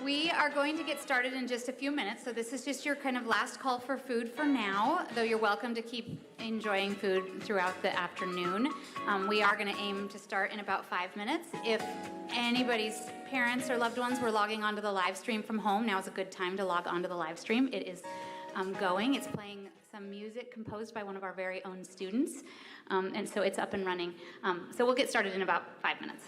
We are going to get started in just a few minutes, so this is just your kind of last call for food for now, though you're welcome to keep enjoying food throughout the afternoon. We are going to aim to start in about 5 minutes. If anybody's parents or loved ones were logging onto the live stream from home, now is a good time to log onto the live stream. It is going. It's playing some music composed by one of our very own students, and so it's up and running. So we'll get started in about 5 minutes.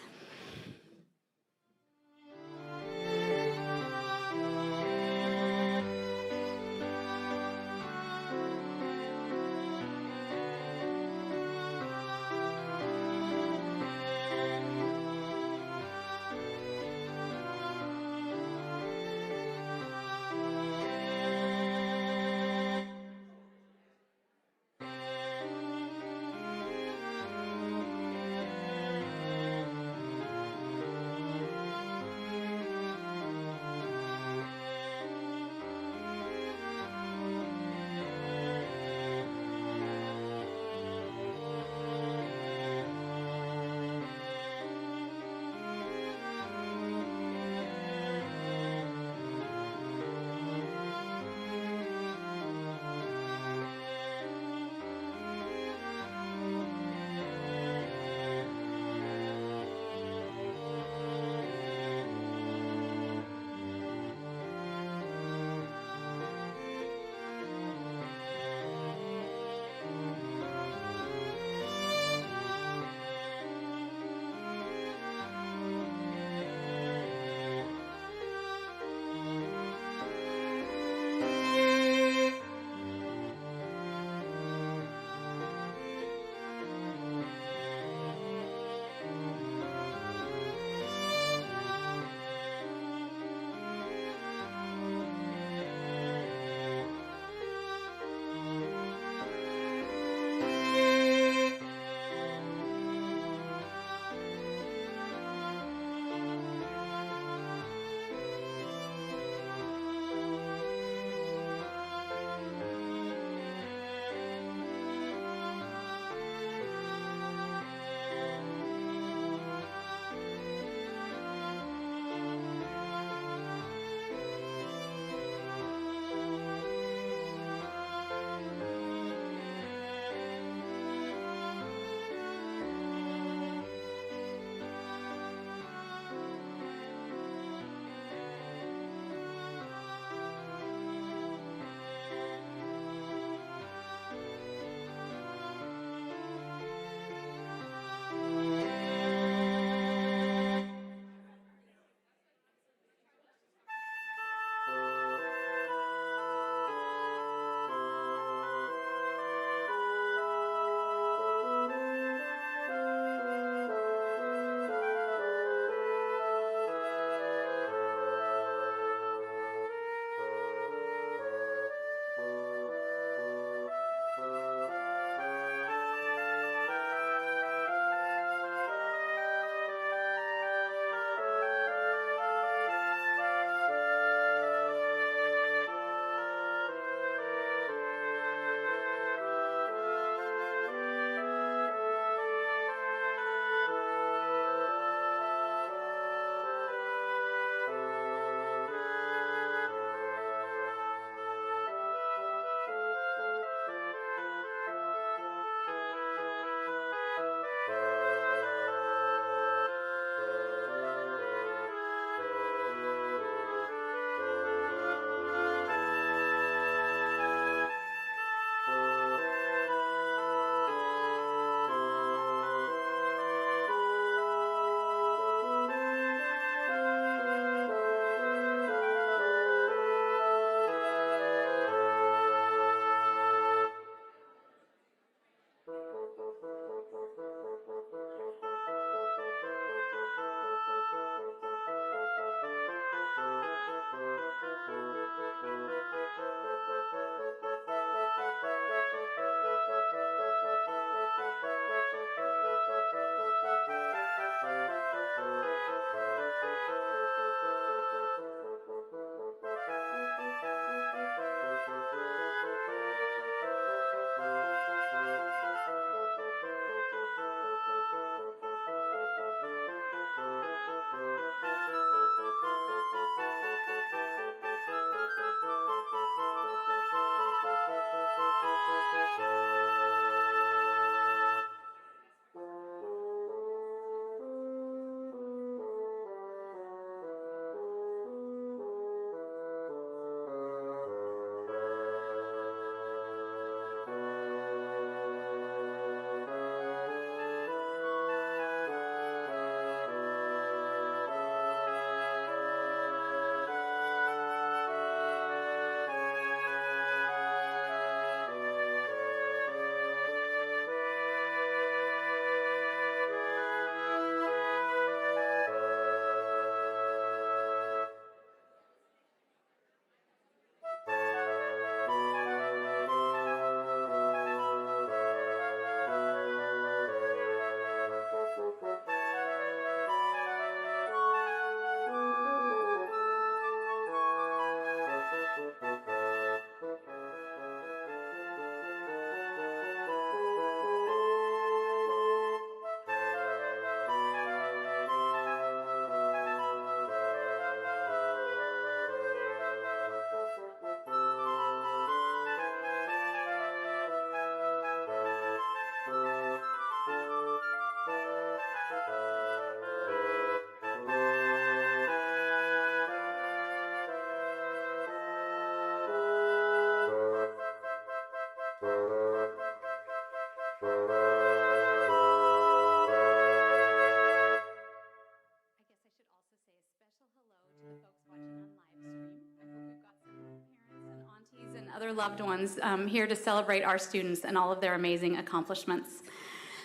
loved ones here to celebrate our students and all of their amazing accomplishments.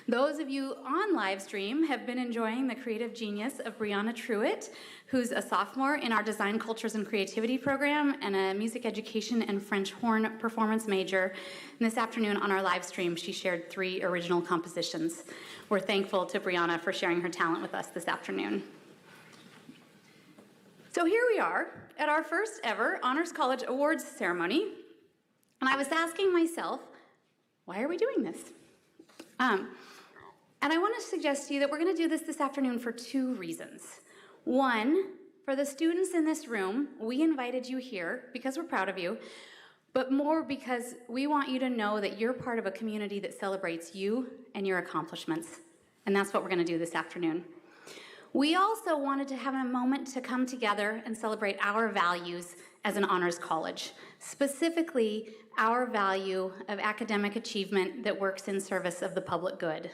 Those of you on live stream have been enjoying the creative genius of Brianna Truitt, who's a sophomore in our Design, Cultures, and Creativity program and a music education and French horn performance major. And this afternoon on our live stream, she shared 3 original compositions. We're thankful to Brianna for sharing her talent with us this afternoon. So here we are at our first ever Honors College Awards ceremony, and I was asking myself, why are we doing this? And I want to suggest to you that we're going to do this afternoon for 2 reasons. One, for the students in this room, we invited you here because we're proud of you, but more because we want you to know that you're part of a community that celebrates you and your accomplishments. And that's what we're going to do this afternoon. We also wanted to have a moment to come together and celebrate our values as an honors college, specifically our value of academic achievement that works in service of the public good.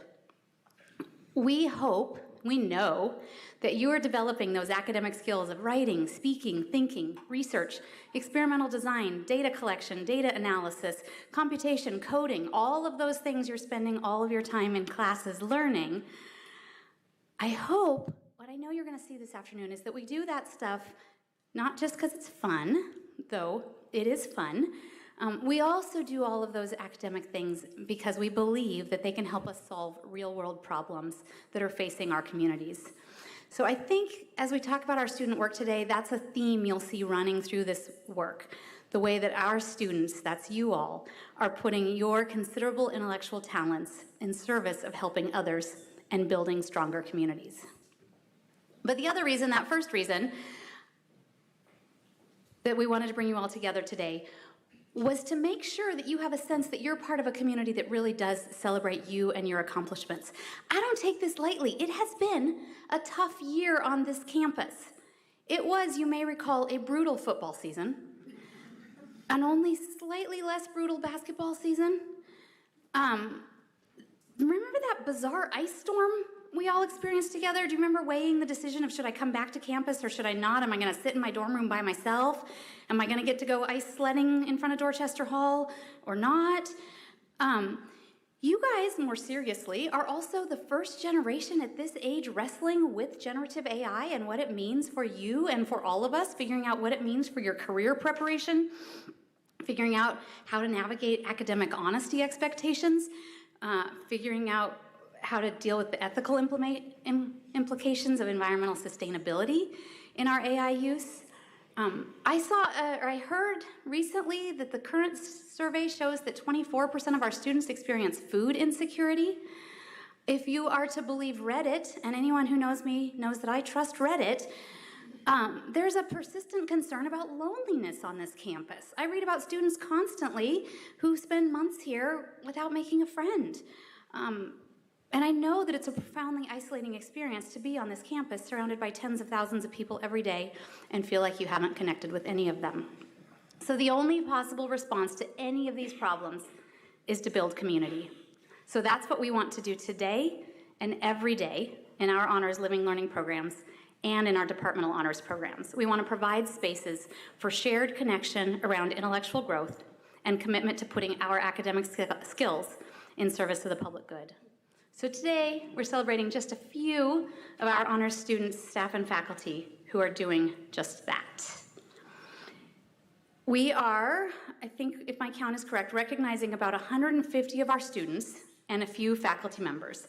We hope, we know, that you are developing those academic skills of writing, speaking, thinking, research, experimental design, data collection, data analysis, computation, coding, all of those things you're spending all of your time in classes learning. I hope, what I know you're going to see this afternoon is that we do that stuff not just because it's fun, though it is fun. We also do all of those academic things because we believe that they can help us solve real-world problems that are facing our communities. So I think as we talk about our student work today, that's a theme you'll see running through this work. The way that our students, that's you all, are putting your considerable intellectual talents in service of helping others and building stronger communities. But the other reason, that first reason, that we wanted to bring you all together today was to make sure that you have a sense that you're part of a community that really does celebrate you and your accomplishments. I don't take this lightly. It has been a tough year on this campus. It was, you may recall, a brutal football season, an only slightly less brutal basketball season. Remember that bizarre ice storm we all experienced together? Do you remember weighing the decision of should I come back to campus or should I not? Am I going to sit in my dorm room by myself? Am I going to get to go ice sledding in front of Dorchester Hall or not? You guys, more seriously, are also the first generation at this age wrestling with generative AI and what it means for you and for all of us, figuring out what it means for your career preparation, figuring out how to navigate academic honesty expectations, figuring out how to deal with the ethical implications of environmental sustainability in our AI use. I heard recently that the current survey shows that 24% of our students experience food insecurity. If you are to believe Reddit, and anyone who knows me knows that I trust Reddit, there's a persistent concern about loneliness on this campus. I read about students constantly who spend months here without making a friend. And I know that it's a profoundly isolating experience to be on this campus surrounded by tens of thousands of people every day and feel like you haven't connected with any of them. So the only possible response to any of these problems is to build community. So that's what we want to do today and every day in our honors living learning programs and in our departmental honors programs. We want to provide spaces for shared connection around intellectual growth and commitment to putting our academic skills in service of the public good. So today, we're celebrating just a few of our honors students, staff, and faculty who are doing just that. We are, I think if my count is correct, recognizing about 150 of our students and a few faculty members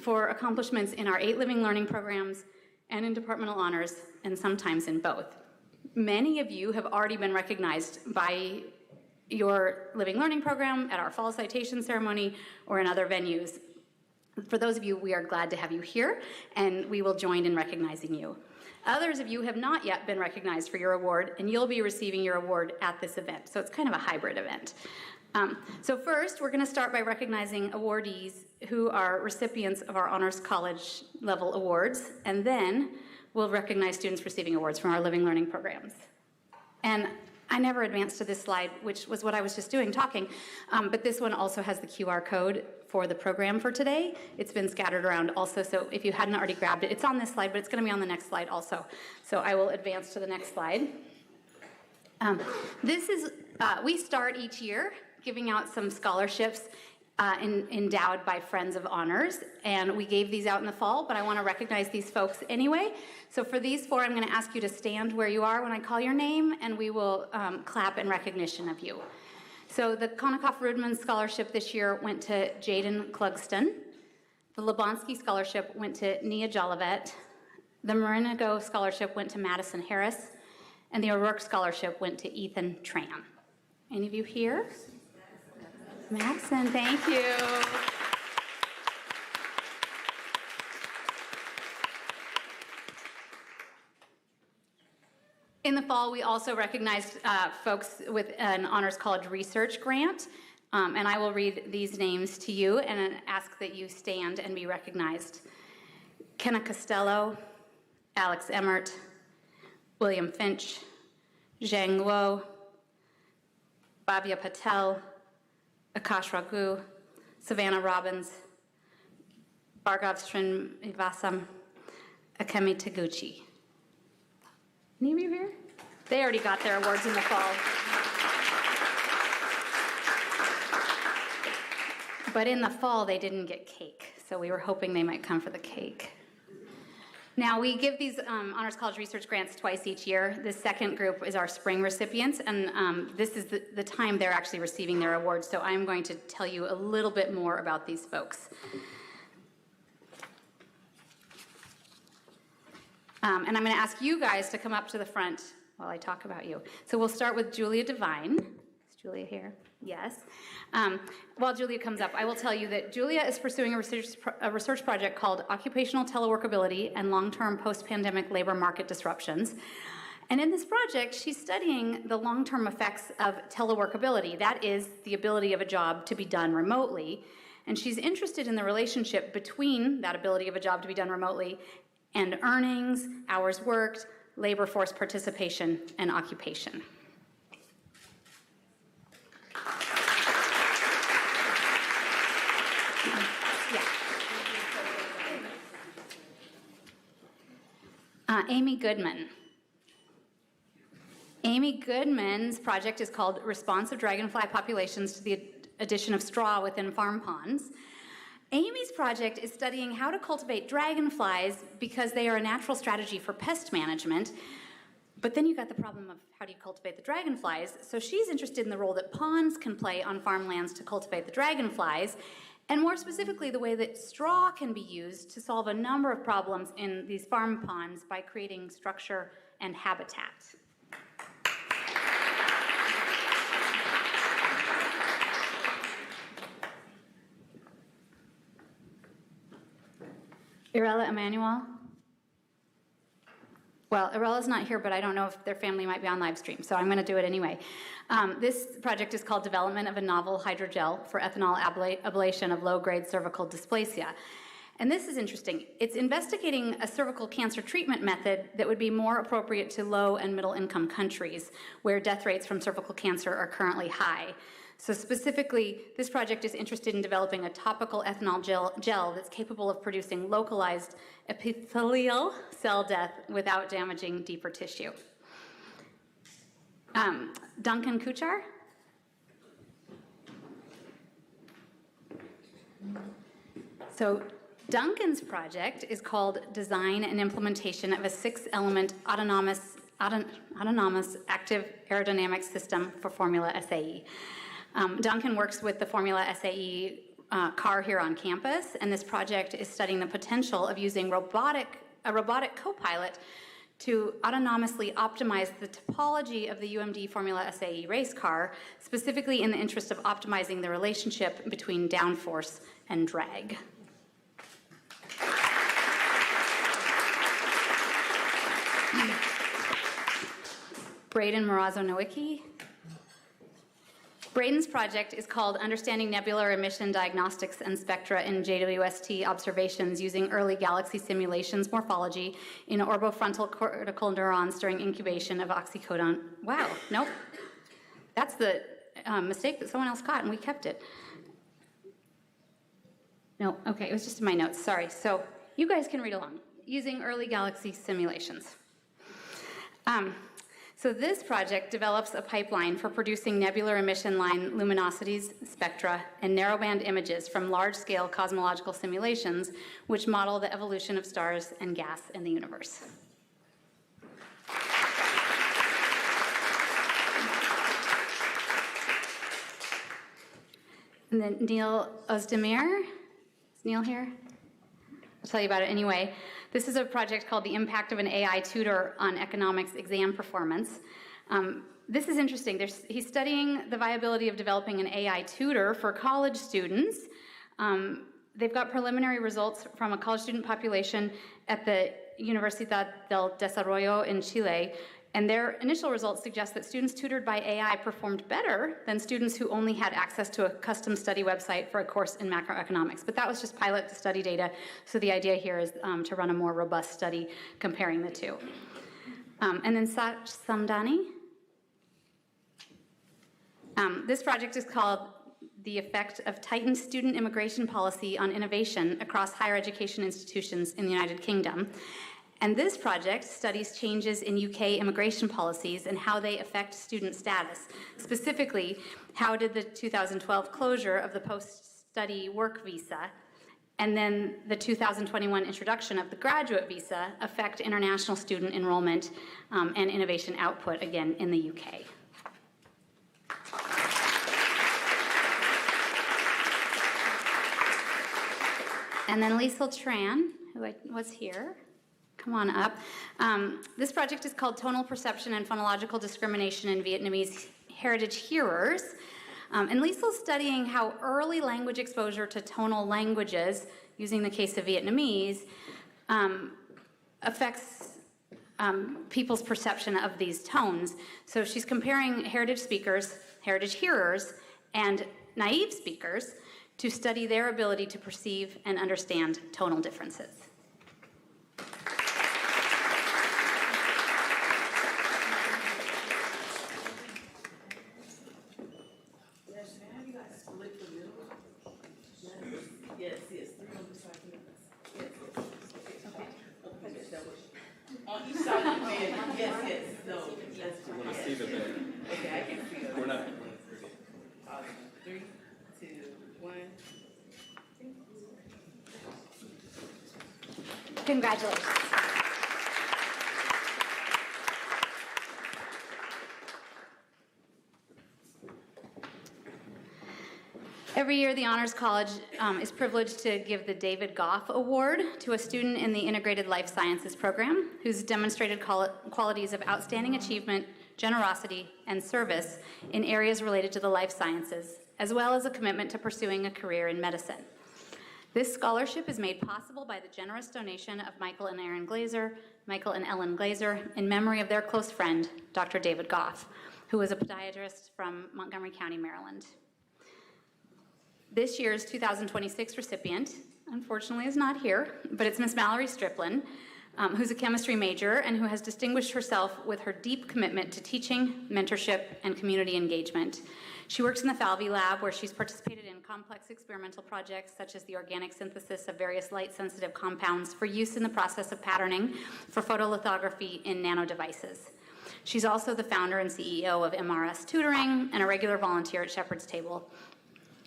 for accomplishments in our 8 living learning programs and in departmental honors, and sometimes in both. Many of you have already been recognized by your living learning program at our fall citation ceremony or in other venues. For those of you, we are glad to have you here, and we will join in recognizing you. Others of you have not yet been recognized for your award, and you'll be receiving your award at this event. So it's kind of a hybrid event. So first, we're going to start by recognizing awardees who are recipients of our Honors College level awards, and then we'll recognize students receiving awards from our living learning programs. And I never advanced to this slide, which was what I was just doing, talking, but this one also has the QR code for the program for today. It's been scattered around also, so if you hadn't already grabbed it, it's on this slide, but it's going to be on the next slide also. So I will advance to the next slide. This is we start each year giving out some scholarships endowed by Friends of Honors, and we gave these out in the fall, but I want to recognize these folks anyway. So for these four, I'm going to ask you to stand where you are when I call your name, and we will clap in recognition of you. So the Konikoff-Rudman Scholarship this year went to Jaden Klugston. The Lebonsky Scholarship went to Nia Jolivet. The Marinago Scholarship went to Madison Harris. And the O'Rourke Scholarship went to Ethan Tran. Any of you here? Madison, thank you. In the fall, we also recognized folks with an Honors College research grant, and I will read these names to you and ask that you stand and be recognized. Kenna Costello, Alex Emmert, William Finch, Zhang Luo, Bhavya Patel, Akash Raghu, Savannah Robbins, Bhargav Srinivasam, Akemi Taguchi. Any of you here? They already got their awards in the fall. But in the fall, they didn't get cake, so we were hoping they might come for the cake. Now, we give these Honors College research grants twice each year. The second group is our spring recipients, and this is the time they're actually receiving their awards, so I'm going to tell you a little bit more about these folks. And I'm going to ask you guys to come up to the front while I talk about you. So we'll start with Julia Devine. Is Julia here? Yes. While Julia comes up, I will tell you that Julia is pursuing a research project called Occupational Teleworkability and Long-Term Post-Pandemic Labor Market Disruptions. And in this project, she's studying the long-term effects of teleworkability. That is the ability of a job to be done remotely. And she's interested in the relationship between that ability of a job to be done remotely and earnings, hours worked, labor force participation, and occupation. Amy Goodman. Amy Goodman's project is called Responsive Dragonfly Populations to the Addition of Straw Within Farm Ponds. Amy's project is studying how to cultivate dragonflies because they are a natural strategy for pest management. But then you got the problem of how do you cultivate the dragonflies? So she's interested in the role that ponds can play on farmlands to cultivate the dragonflies, and more specifically, the way that straw can be used to solve a number of problems in these farm ponds by creating structure and habitat. Irela Emanuel. Well, Irela's not here, but I don't know if their family might be on live stream, so I'm going to do it anyway. This project is called Development of a Novel Hydrogel for Ethanol Ablation of Low-Grade Cervical Dysplasia. And this is interesting. It's investigating a cervical cancer treatment method that would be more appropriate to low and middle-income countries, where death rates from cervical cancer are currently high. So specifically, this project is interested in developing a topical ethanol gel that's capable of producing localized epithelial cell death without damaging deeper tissue. Duncan Kuchar. So Duncan's project is called Design and Implementation of a 6-Element Autonomous Active Aerodynamic System for Formula SAE. Duncan works with the Formula SAE car here on campus, and this project is studying the potential of using a robotic co-pilot to autonomously optimize the topology of the UMD Formula SAE race car, specifically in the interest of optimizing the relationship between downforce and drag. Braden Morazo-Nowicki. Braden's project is called Understanding Nebular Emission Diagnostics and Spectra in JWST Observations Using Early Galaxy Simulations Morphology in Orbofrontal Cortical Neurons During Incubation of Oxycodone. Wow, nope. That's the mistake that someone else caught, and we kept it. No, okay, it was just in my notes, sorry. So you guys can read along. Using Early Galaxy Simulations. So this project develops a pipeline for producing nebular emission line luminosities, spectra, and narrowband images from large-scale cosmological simulations, which model the evolution of stars and gas in the universe. And then Neil Ozdemir, is Neil here? I'll tell you about it anyway. This is a project called The Impact of an AI Tutor on Economics Exam Performance. This is interesting. He's studying the viability of developing an AI tutor for college students. They've got preliminary results from a college student population at the Universidad del Desarrollo in Chile, and their initial results suggest that students tutored by AI performed better than students who only had access to a custom study website for a course in macroeconomics. But that was just pilot study data, so the idea here is to run a more robust study comparing the two. And then Sach Samdani. This project is called The Effect of Tightened Student Immigration Policy on Innovation Across Higher Education Institutions in the United Kingdom. And this project studies changes in UK immigration policies and how they affect student status. Specifically, how did the 2012 closure of the post-study work visa and then the 2021 introduction of the graduate visa affect international student enrollment and innovation output, again, in the UK. And then Liesl Tran, who was here. Come on up. This project is called Tonal Perception and Phonological Discrimination in Vietnamese Heritage Hearers. And Liesl's studying how early language exposure to tonal languages, using the case of Vietnamese, affects people's perception of these tones. So she's comparing heritage speakers, heritage hearers, and naive speakers to study their ability to perceive and understand tonal differences. Congratulations. Every year, the Honors College is privileged to give the David Goff Award to a student in the Integrated Life Sciences program who's demonstrated qualities of outstanding achievement, generosity, and service in areas related to the life sciences, as well as a commitment to pursuing a career in medicine. This scholarship is made possible by the generous donation of Michael and Ellen Glazer, in memory of their close friend, Dr. David Goff, who was a podiatrist from Montgomery County, Maryland. This year's 2026 recipient, unfortunately, is not here, but it's Miss Mallory Striplin, who's a chemistry major and who has distinguished herself with her deep commitment to teaching, mentorship, and community engagement. She works in the Falvey Lab, where she's participated in complex experimental projects such as the organic synthesis of various light-sensitive compounds for use in the process of patterning for photolithography in nanodevices. She's also the founder and CEO of MRS Tutoring and a regular volunteer at Shepherd's Table.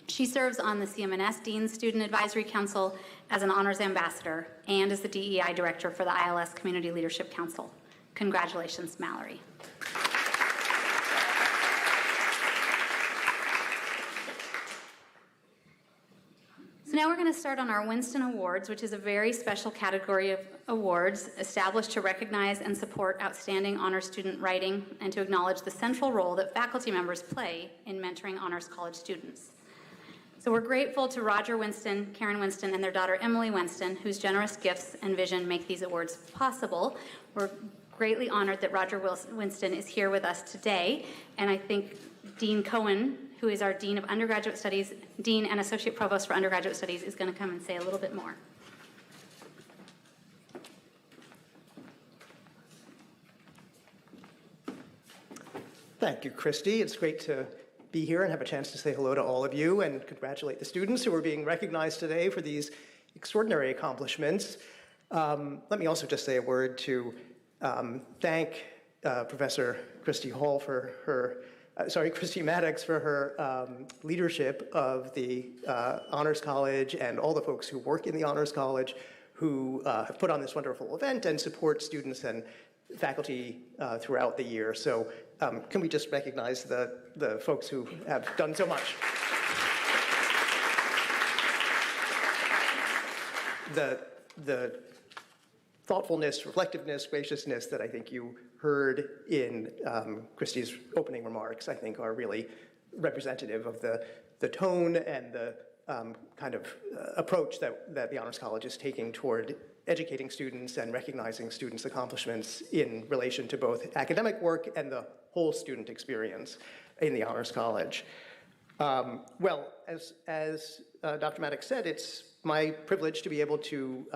She serves on the CMNS Dean Student Advisory Council as an honors ambassador and as the DEI director for the ILS Community Leadership Council. Congratulations, Mallory. So now we're going to start on our Winston Awards, which is a very special category of awards established to recognize and support outstanding honors student writing and to acknowledge the central role that faculty members play in mentoring honors college students. So we're grateful to Roger Winston, Karen Winston, and their daughter Emily Winston, whose generous gifts and vision make these awards possible. We're greatly honored that Roger Winston is here with us today, and I think Dean Cohen, who is our Dean of Undergraduate Studies, Dean and Associate Provost for Undergraduate Studies, is going to come and say a little bit more. Thank you, Christy. It's great to be here and have a chance to say hello to all of you and congratulate the students who are being recognized today for these extraordinary accomplishments. Let me also just say a word to thank Professor Christy Maddox for her leadership of the Honors College and all the folks who work in the Honors College who have put on this wonderful event and support students and faculty throughout the year. So can we just recognize the folks who have done so much? The thoughtfulness, reflectiveness, graciousness that I think you heard in Christy's opening remarks, I think are really representative of the tone and the kind of approach that the Honors College is taking toward educating students and recognizing students' accomplishments in relation to both academic work and the whole student experience in the Honors College. Well, as Dr. Maddox said, it's my privilege to be able to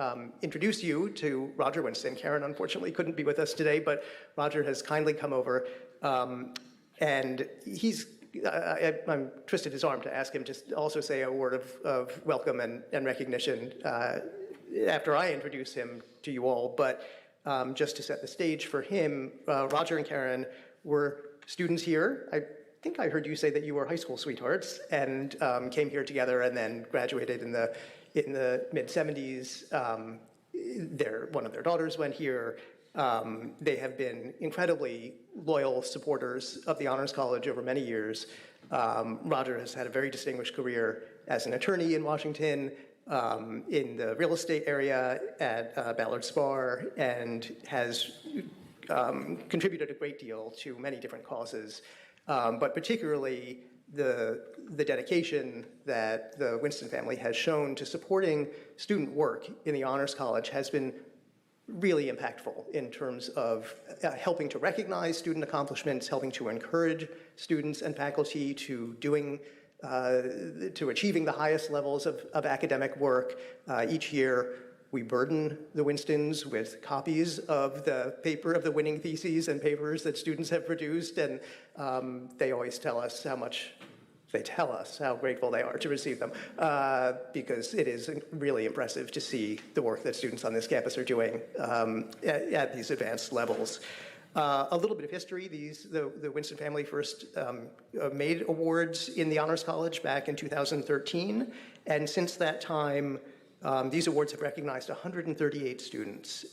introduce you to Roger Winston. Karen, unfortunately, couldn't be with us today, but Roger has kindly come over, and I'm twisted his arm to ask him to also say a word of welcome and recognition after I introduce him to you all. But just to set the stage for him, Roger and Karen were students here. I think I heard you say that you were high school sweethearts and came here together and then graduated in the mid-'70s. One of their daughters went here. They have been incredibly loyal supporters of the Honors College over many years. Roger has had a very distinguished career as an attorney in Washington, in the real estate area at Ballard Spahr, and has contributed a great deal to many different causes, but particularly the dedication that the Winston family has shown to supporting student work in the Honors College has been really impactful in terms of helping to recognize student accomplishments, helping to encourage students and faculty to achieving the highest levels of academic work. Each year, we burden the Winstons with copies of the paper of the winning theses and papers that students have produced, and they always tell us how grateful they are to receive them, because it is really impressive to see the work that students on this campus are doing at these advanced levels. A little bit of history, the Winston family first made awards in the Honors College back in 2013, and since that time, these awards have recognized 138 students.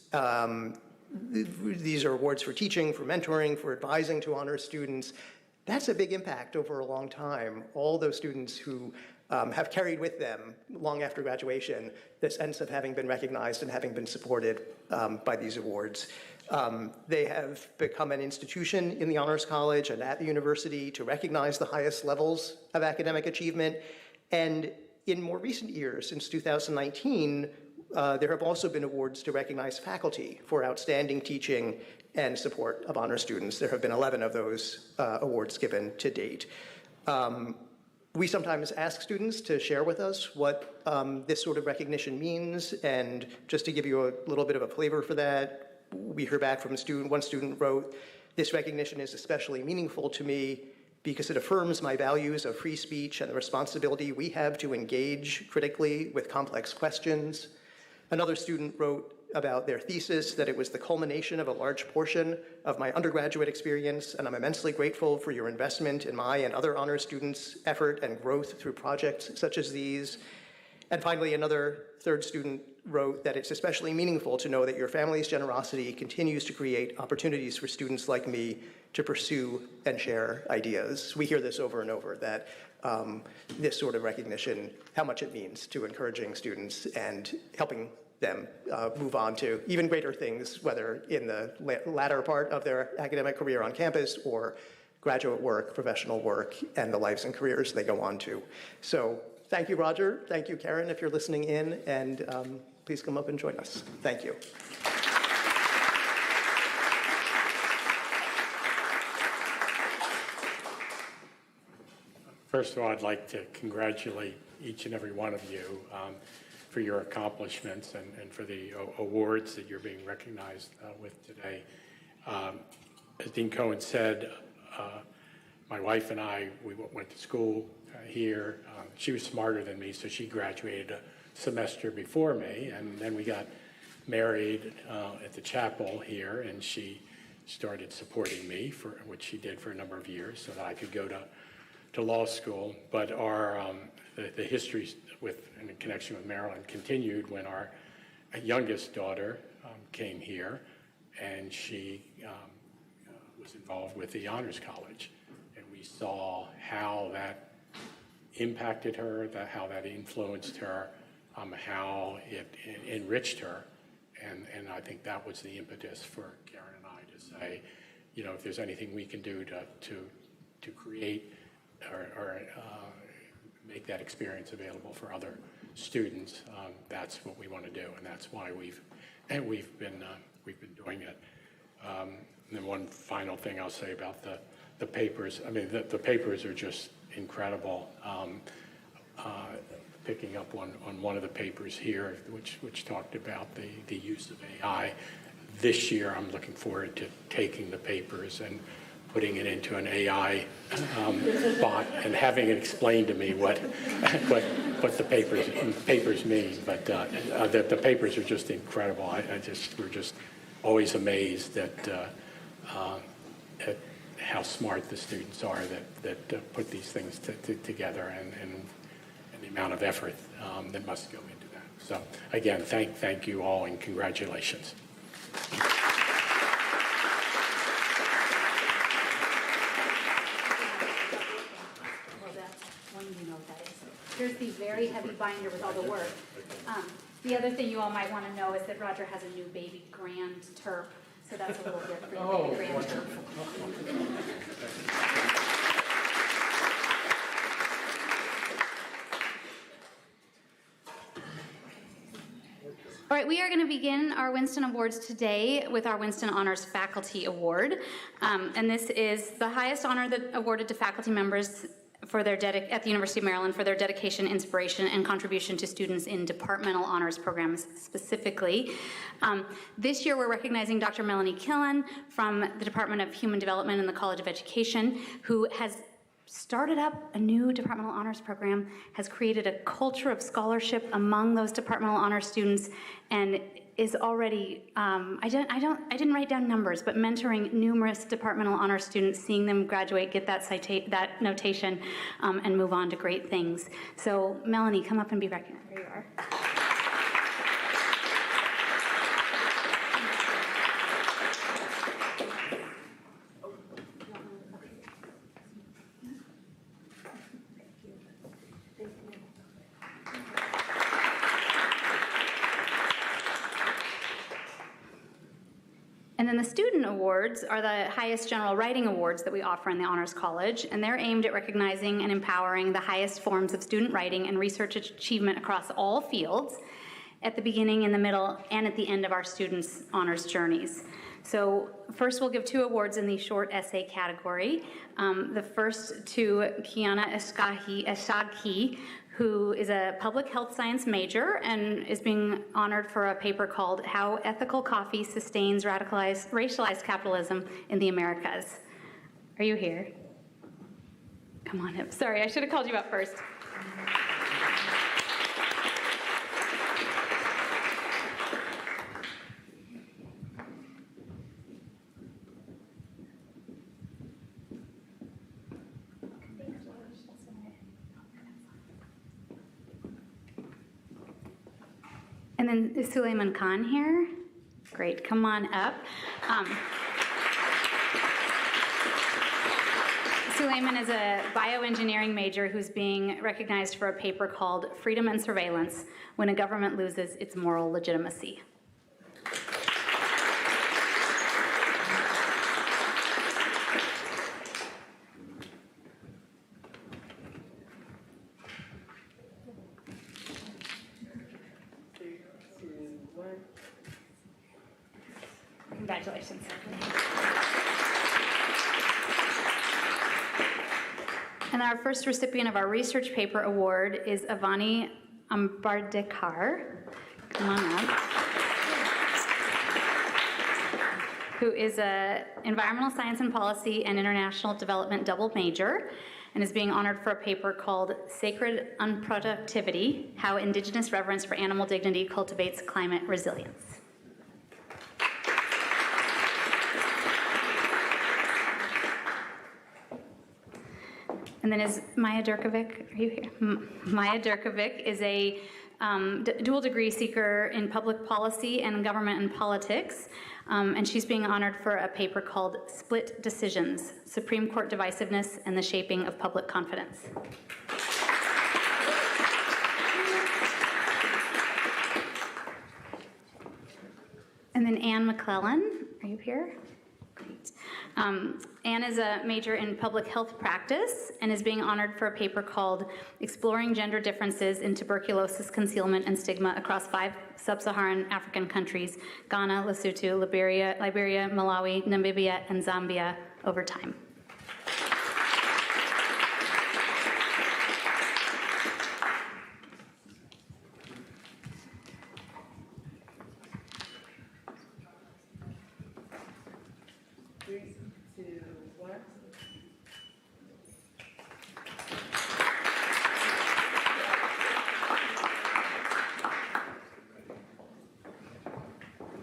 These are awards for teaching, for mentoring, for advising to honors students. That's a big impact over a long time. All those students who have carried with them, long after graduation, the sense of having been recognized and having been supported by these awards. They have become an institution in the Honors College and at the university to recognize the highest levels of academic achievement. And in more recent years, since 2019, there have also been awards to recognize faculty for outstanding teaching and support of honor students. There have been 11 of those awards given to date. We sometimes ask students to share with us what this sort of recognition means, and just to give you a little bit of a flavor for that, we heard back from a student. One student wrote, "This recognition is especially meaningful to me because it affirms my values of free speech and the responsibility we have to engage critically with complex questions." Another student wrote about their thesis that it was the culmination of a large portion of my undergraduate experience, and I'm immensely grateful for your investment in my and other honor students' effort and growth through projects such as these. And finally, another third student wrote that it's especially meaningful to know that your family's generosity continues to create opportunities for students like me to pursue and share ideas. We hear this over and over, that this sort of recognition, how much it means to encouraging students and helping them move on to even greater things, whether in the latter part of their academic career on campus or graduate work, professional work, and the lives and careers they go on to. So thank you, Roger. Thank you, Karen, if you're listening in, and please come up and join us. Thank you. First of all, I'd like to congratulate each and every one of you for your accomplishments and for the awards that you're being recognized with today. As Dean Cohen said, my wife and I, we went to school here. She was smarter than me, so she graduated a semester before me, and then we got married at the chapel here, and she started supporting me, for which she did for a number of years, so that I could go to law school. But the history in connection with Maryland continued when our youngest daughter came here, and she was involved with the Honors College. And we saw how that impacted her, how that influenced her, how it enriched her. And I think that was the impetus for Karen and I to say, if there's anything we can do to create or make that experience available for other students, that's what we want to do, and that's why we've been doing it. And then one final thing I'll say about the papers. I mean, the papers are just incredible. Picking up on one of the papers here, which talked about the use of AI. This year, I'm looking forward to taking the papers and putting it into an AI bot and having it explain to me what the papers mean. But the papers are just incredible. We're just always amazed at how smart the students are that put these things together, and the amount of effort that must go into that. So again, thank you all, and congratulations. Here's the very heavy binder with all the work. The other thing you all might want to know is that Roger has a new baby grand terp, so that's a little gift for you, baby grand terp. All right, we are going to begin our Winston Awards today with our Winston Honors Faculty Award. And this is the highest honor that awarded to faculty members for their at the University of Maryland for their dedication, inspiration, and contribution to students in departmental honors programs specifically. This year we're recognizing Dr. Melanie Killen from the Department of Human Development in the College of Education, who has started up a new departmental honors program, has created a culture of scholarship among those departmental honors students, and is already, I didn't write down numbers, but mentoring numerous departmental honors students, seeing them graduate, get that notation, and move on to great things. So Melanie, come up and be recognized. There you are. And then the student awards are the highest general writing awards that we offer in the Honors College, and they're aimed at recognizing and empowering the highest forms of student writing and research achievement across all fields at the beginning, in the middle, and at the end of our students' honors journeys. So first we'll give 2 awards in the short essay category. The first to Kiana Eshaghi, who is a public health science major and is being honored for a paper called How Ethical Coffee Sustains Racialized Capitalism in the Americas. Are you here? Come on up. Sorry, I should have called you up first. And then is Suleiman Khan here? Great, come on up. Suleiman is a bioengineering major who's being recognized for a paper called Freedom and Surveillance: When a Government Loses Its Moral Legitimacy. Congratulations. And our first recipient of our research paper award is Avani Ambardekar. Come on up. Who is a environmental science and policy and international development double major, and is being honored for a paper called Sacred Unproductivity: How Indigenous Reverence for Animal Dignity Cultivates Climate Resilience. And then is Maya Durkovic, are you here? Maya Durkovic is a dual degree seeker in public policy and government and politics. And she's being honored for a paper called Split Decisions, Supreme Court Divisiveness and the Shaping of Public Confidence. And then Anne McClellan, are you here? Great. Anne is a major in public health practice and is being honored for a paper called Exploring Gender Differences in Tuberculosis Concealment and Stigma Across 5 Sub-Saharan African Countries, Ghana, Lesotho, Liberia, Malawi, Namibia, and Zambia over time.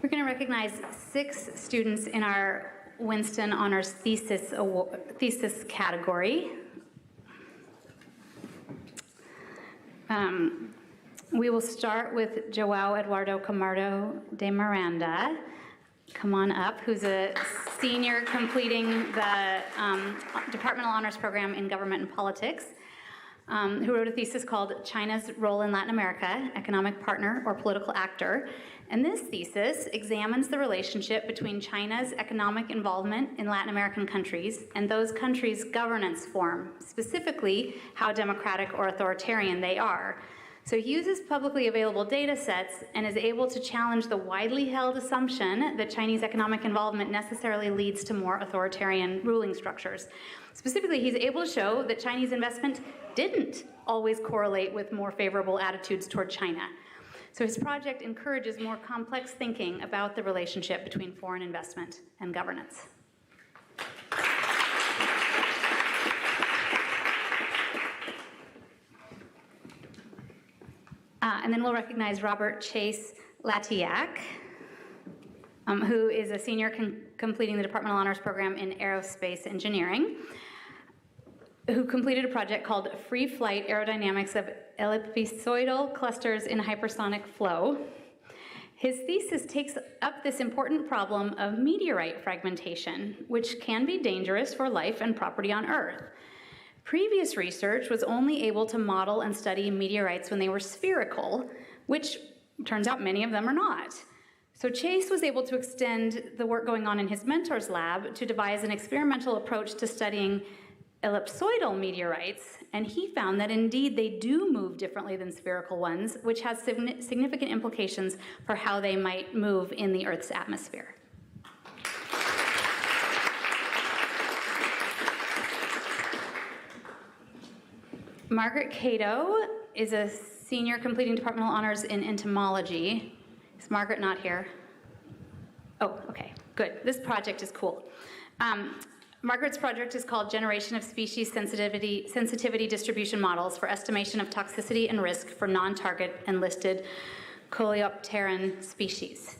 We're going to recognize 6 students in our Winston Honors Thesis category. We will start with Joao Eduardo Camargo de Miranda. Come on up, who's a senior completing the Departmental Honors Program in Government and Politics, who wrote a thesis called China's Role in Latin America, Economic Partner or Political Actor. And this thesis examines the relationship between China's economic involvement in Latin American countries and those countries' governance form, specifically how democratic or authoritarian they are. So he uses publicly available data sets and is able to challenge the widely held assumption that Chinese economic involvement necessarily leads to more authoritarian ruling structures. Specifically, he's able to show that Chinese investment didn't always correlate with more favorable attitudes toward China. So his project encourages more complex thinking about the relationship between foreign investment and governance. And then we'll recognize Robert Chase Latiak, who is a senior completing the Departmental Honors Program in Aerospace Engineering, who completed a project called Free Flight Aerodynamics of Ellipsoidal Clusters in Hypersonic Flow. His thesis takes up this important problem of meteorite fragmentation, which can be dangerous for life and property on Earth. Previous research was only able to model and study meteorites when they were spherical, which turns out many of them are not. So Chase was able to extend the work going on in his mentor's lab to devise an experimental approach to studying ellipsoidal meteorites, and he found that indeed they do move differently than spherical ones, which has significant implications for how they might move in the Earth's atmosphere. Margaret Cato is a senior completing departmental honors in entomology. Is Margaret not here? Oh, okay, good. This project is cool. Margaret's project is called Generation of Species Sensitivity Distribution Models for Estimation of Toxicity and Risk for Non-Target and Listed Coleopteran Species.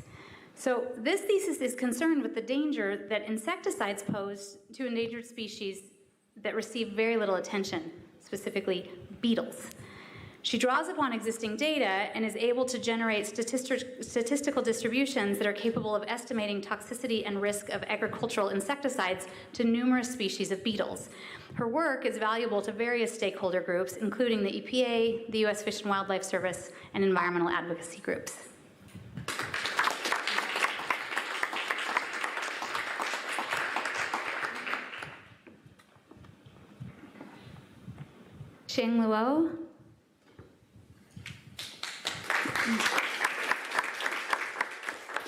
So this thesis is concerned with the danger that insecticides pose to endangered species that receive very little attention, specifically beetles. She draws upon existing data and is able to generate statistical distributions that are capable of estimating toxicity and risk of agricultural insecticides to numerous species of beetles. Her work is valuable to various stakeholder groups, including the EPA, the U.S. Fish and Wildlife Service, and environmental advocacy groups. Sheng Luo.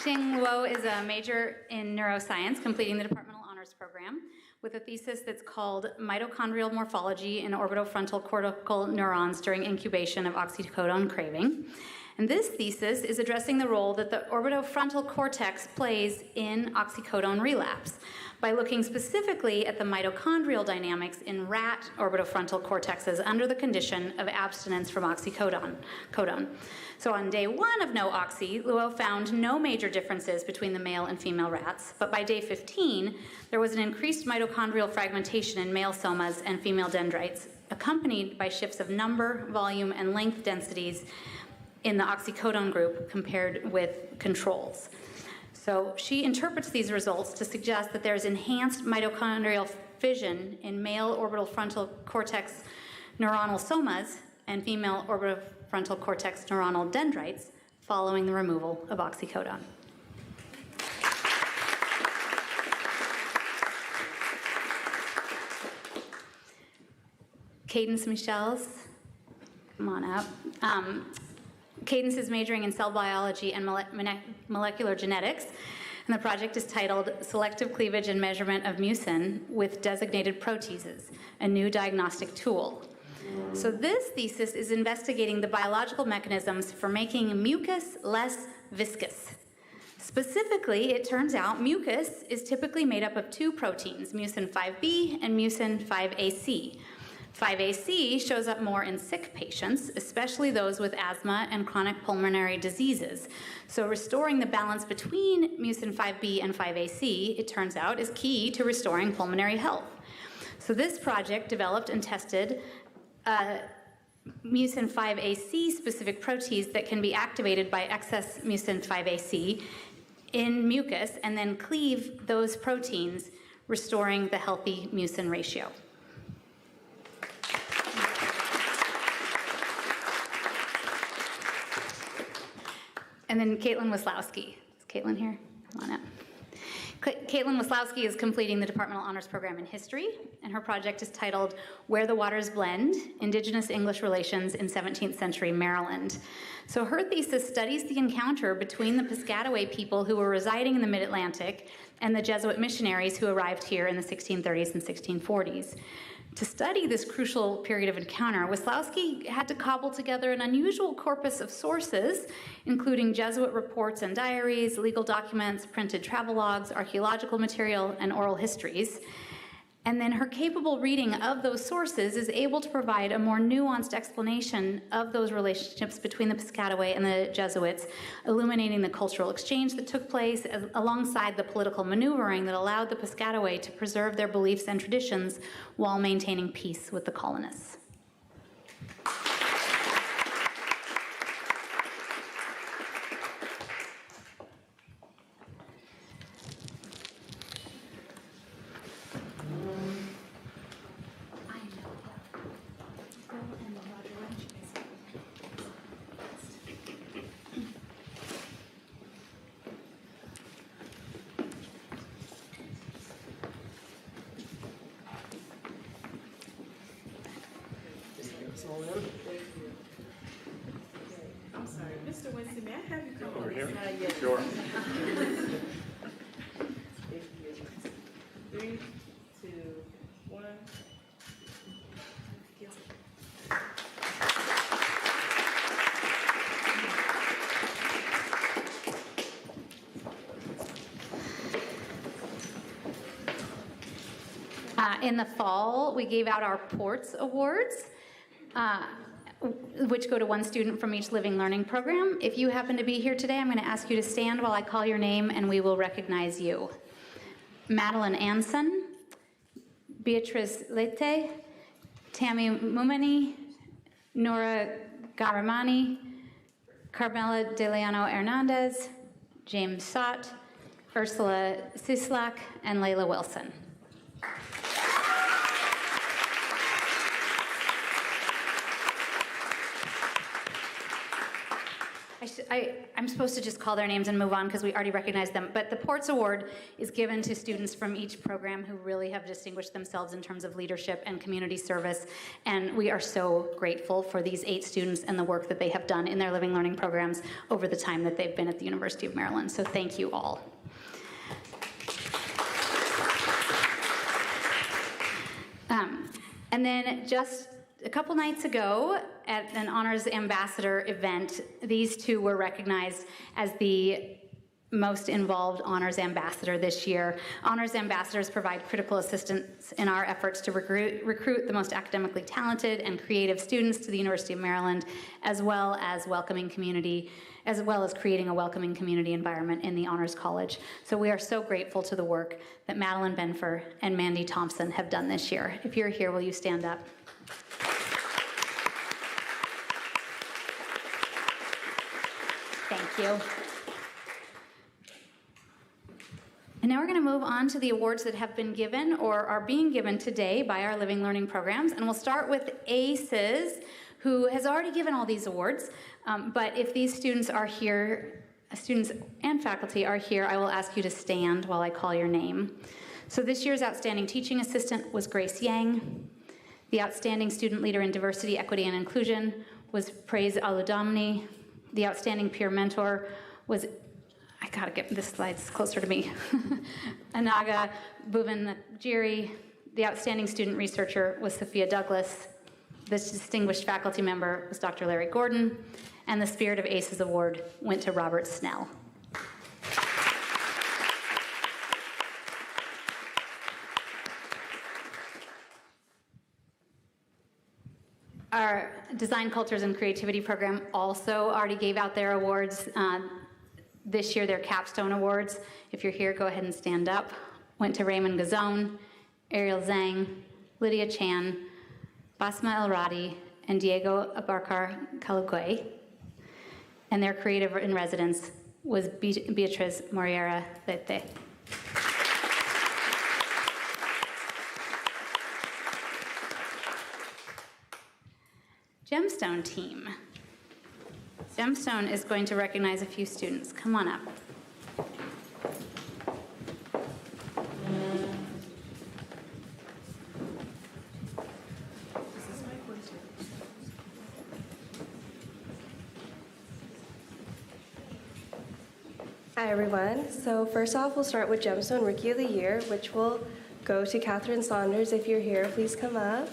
Sheng Luo is a major in neuroscience, completing the departmental honors program with a thesis that's called Mitochondrial Morphology in Orbitofrontal Cortical Neurons During Incubation of Oxycodone Craving. And this thesis is addressing the role that the orbitofrontal cortex plays in oxycodone relapse by looking specifically at the mitochondrial dynamics in rat orbitofrontal cortexes under the condition of abstinence from oxycodone. So on day 1 of no oxy, Luo found no major differences between the male and female rats, but by day 15, there was an increased mitochondrial fragmentation in male somas and female dendrites, accompanied by shifts of number, volume, and length densities in the oxycodone group compared with controls. So she interprets these results to suggest that there's enhanced mitochondrial fission in male orbital frontal cortex neuronal somas and female orbitofrontal cortex neuronal dendrites following the removal of oxycodone. Cadence Michels, come on up. Cadence is majoring in cell biology and molecular genetics, and the project is titled Selective Cleavage and Measurement of Mucin with Designated Proteases, a New Diagnostic Tool. So this thesis is investigating the biological mechanisms for making mucus less viscous. Specifically, it turns out mucus is typically made up of 2 proteins, mucin 5B and mucin 5AC. 5AC shows up more in sick patients, especially those with asthma and chronic pulmonary diseases. So restoring the balance between mucin 5B and 5AC, it turns out, is key to restoring pulmonary health. So this project developed and tested mucin 5AC specific proteins that can be activated by excess mucin 5AC in mucus and then cleave those proteins, restoring the healthy mucin ratio. And then Caitlin Waslowski. Is Caitlin here? Come on up. Caitlin Waslowski is completing the Departmental Honors Program in History, and her project is titled Where the Waters Blend, Indigenous English Relations in 17th Century Maryland. So her thesis studies the encounter between the Piscataway people who were residing in the mid-Atlantic and the Jesuit missionaries who arrived here in the 1630s and 1640s. To study this crucial period of encounter, Waslowski had to cobble together an unusual corpus of sources, including Jesuit reports and diaries, legal documents, printed travelogues, archaeological material, and oral histories. And then her capable reading of those sources is able to provide a more nuanced explanation of those relationships between the Piscataway and the Jesuits, illuminating the cultural exchange that took place alongside the political maneuvering that allowed the Piscataway to preserve their beliefs and traditions while maintaining peace with the colonists. I'm sorry, Mr. Winston, may I have you come Over over here? Yes. Sure. Thank you. 3, 2, 1. In the fall, we gave out our Ports Awards, which go to one student from each living learning program. If you happen to be here today, I'm going to ask you to stand while I call your name, and we will recognize you. Madeline Anson, Beatrice Lete, Tammy Mumani, Nora Garamani, Carmela Deleano Hernandez, James Sott, Ursula Sislak, and Layla Wilson. I'm supposed to just call their names and move on because we already recognize them, but the Ports Award is given to students from each program who really have distinguished themselves in terms of leadership and community service, and we are so grateful for these 8 students and the work that they have done in their living learning programs over the time that they've been at the University of Maryland, so thank you all. And then just a couple nights ago at an Honors Ambassador event, these two were recognized as the most involved Honors Ambassador this year. Honors Ambassadors provide critical assistance in our efforts to recruit the most academically talented and creative students to the University of Maryland, as well as creating a welcoming community environment in the Honors College. So we are so grateful to the work that Madeline Benfer and Mandy Thompson have done this year. If you're here, will you stand up? Thank you. And now we're going to move on to the awards that have been given or are being given today by our Living Learning programs. And we'll start with ACES, who has already given all these awards. But if these students are here, students and faculty are here, I will ask you to stand while I call your name. So this year's Outstanding Teaching Assistant was Grace Yang. The Outstanding Student Leader in Diversity, Equity, and Inclusion was Praise Aludamni. The Outstanding Peer Mentor was, I gotta get this slides closer to me, Anaga Bhuvanagiri. The Outstanding Student Researcher was Sophia Douglas. This distinguished faculty member was Dr. Larry Gordon. And the Spirit of ACES Award went to Robert Snell. Our Design, Cultures, and Creativity program also already gave out their awards. This year, their capstone awards, if you're here, go ahead and stand up, went to Raymond Gazone, Ariel Zhang, Lydia Chan, Basma El Radi, and Diego Abarcar Calugay. And their creative in residence was Beatriz Moriera Lete. Gemstone team. Gemstone is going to recognize a few students. Come on up. Hi, everyone. So first off, we'll start with Gemstone Rookie of the Year, which will go to Catherine Saunders. If you're here, please come up.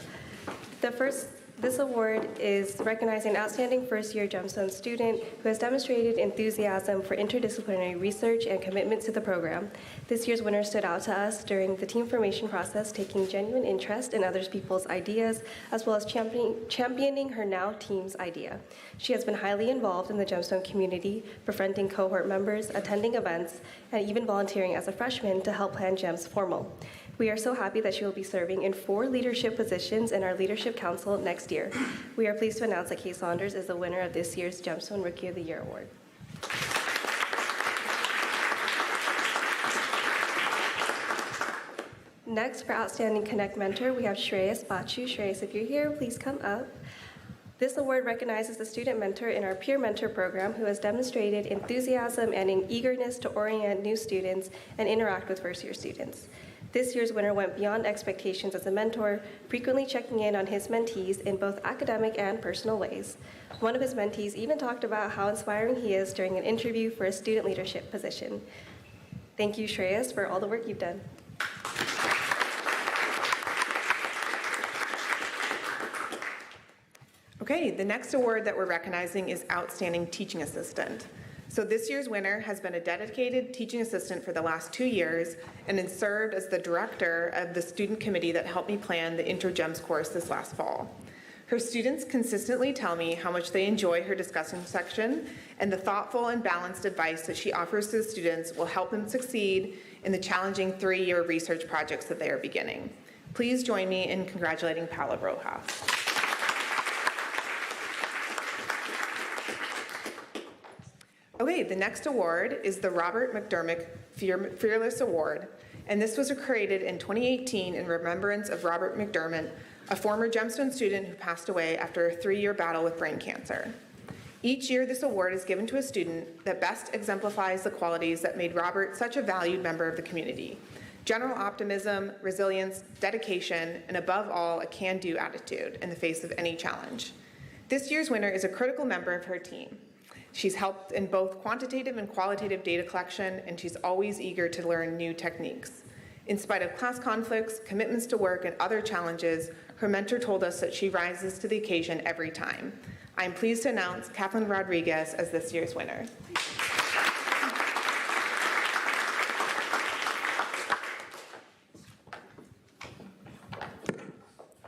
This award is recognizing an outstanding first-year Gemstone student who has demonstrated enthusiasm for interdisciplinary research and commitment to the program. This year's winner stood out to us during the team formation process, taking genuine interest in other people's ideas, as well as championing her now team's idea. She has been highly involved in the Gemstone community, befriending cohort members, attending events, and even volunteering as a freshman to help plan Gems Formal. We are so happy that she will be serving in 4 leadership positions in our Leadership Council next year. We are pleased to announce that Kay Saunders is the winner of this year's Gemstone Rookie of the Year Award. Next, for Outstanding Connect Mentor, we have Shreyas Bachu. Shreyas, if you're here, please come up. This award recognizes the student mentor in our peer mentor program who has demonstrated enthusiasm and an eagerness to orient new students and interact with first-year students. This year's winner went beyond expectations as a mentor, frequently checking in on his mentees in both academic and personal ways. One of his mentees even talked about how inspiring he is during an interview for a student leadership position. Thank you, Shreyas, for all the work you've done. Okay, the next award that we're recognizing is Outstanding Teaching Assistant. So this year's winner has been a dedicated teaching assistant for the last 2 years and has served as the director of the student committee that helped me plan the InterGEMS course this last fall. Her students consistently tell me how much they enjoy her discussion section, and the thoughtful and balanced advice that she offers to the students will help them succeed in the challenging 3-year research projects that they are beginning. Please join me in congratulating Paula Rojas. Okay, the next award is the Robert McDermott Fearless Award, and this was created in 2018 in remembrance of Robert McDermott, a former Gemstone student who passed away after a 3-year battle with brain cancer. Each year, this award is given to a student that best exemplifies the qualities that made Robert such a valued member of the community: general optimism, resilience, dedication, and above all, a can-do attitude in the face of any challenge. This year's winner is a critical member of her team. She's helped in both quantitative and qualitative data collection, and she's always eager to learn new techniques. In spite of class conflicts, commitments to work, and other challenges, her mentor told us that she rises to the occasion every time. I'm pleased to announce Kathleen Rodriguez as this year's winner.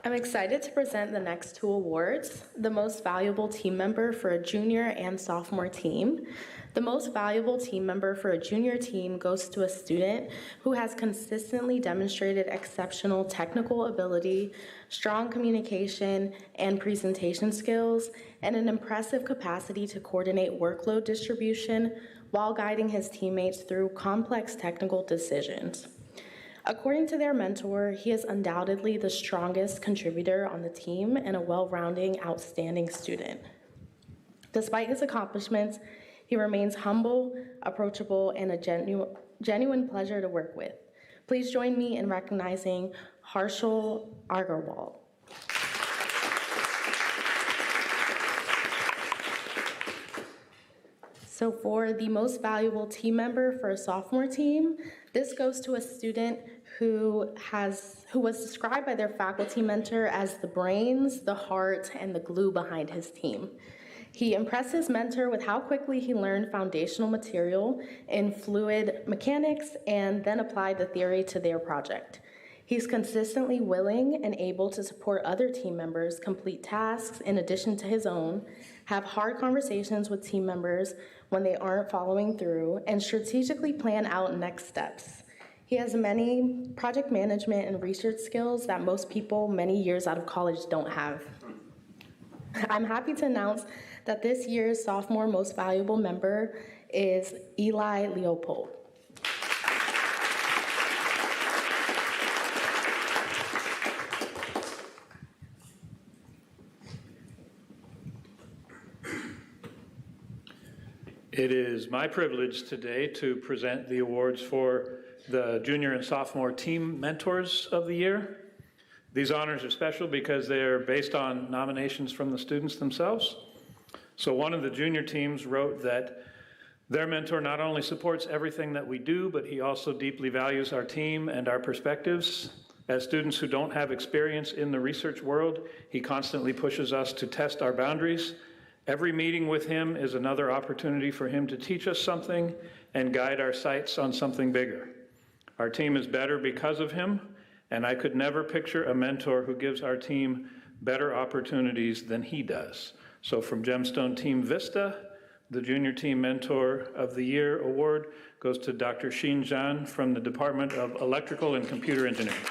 I'm excited to present the next two awards, the most valuable team member for a junior and sophomore team. The most valuable team member for a junior team goes to a student who has consistently demonstrated exceptional technical ability, strong communication and presentation skills, and an impressive capacity to coordinate workload distribution while guiding his teammates through complex technical decisions. According to their mentor, he is undoubtedly the strongest contributor on the team and a well-rounding, outstanding student. Despite his accomplishments, he remains humble, approachable, and a genuine pleasure to work with. Please join me in recognizing Harshal Agarwal. So for the most valuable team member for a sophomore team, this goes to a student who was described by their faculty mentor as the brains, the heart, and the glue behind his team. He impressed his mentor with how quickly he learned foundational material in fluid mechanics and then applied the theory to their project. He's consistently willing and able to support other team members complete tasks in addition to his own, have hard conversations with team members when they aren't following through, and strategically plan out next steps. He has many project management and research skills that most people many years out of college don't have. I'm happy to announce that this year's sophomore most valuable member is Eli Leopold. It is my privilege today to present the awards for the junior and sophomore team mentors of the year. These honors are special because they are based on nominations from the students themselves. So one of the junior teams wrote that their mentor not only supports everything that we do, but he also deeply values our team and our perspectives. As students who don't have experience in the research world, he constantly pushes us to test our boundaries. Every meeting with him is another opportunity for him to teach us something and guide our sights on something bigger. Our team is better because of him, and I could never picture a mentor who gives our team better opportunities than he does. So from Gemstone Team Vista, the Junior Team Mentor of the Year award goes to Dr. Xin Zhan from the Department of Electrical and Computer Engineering.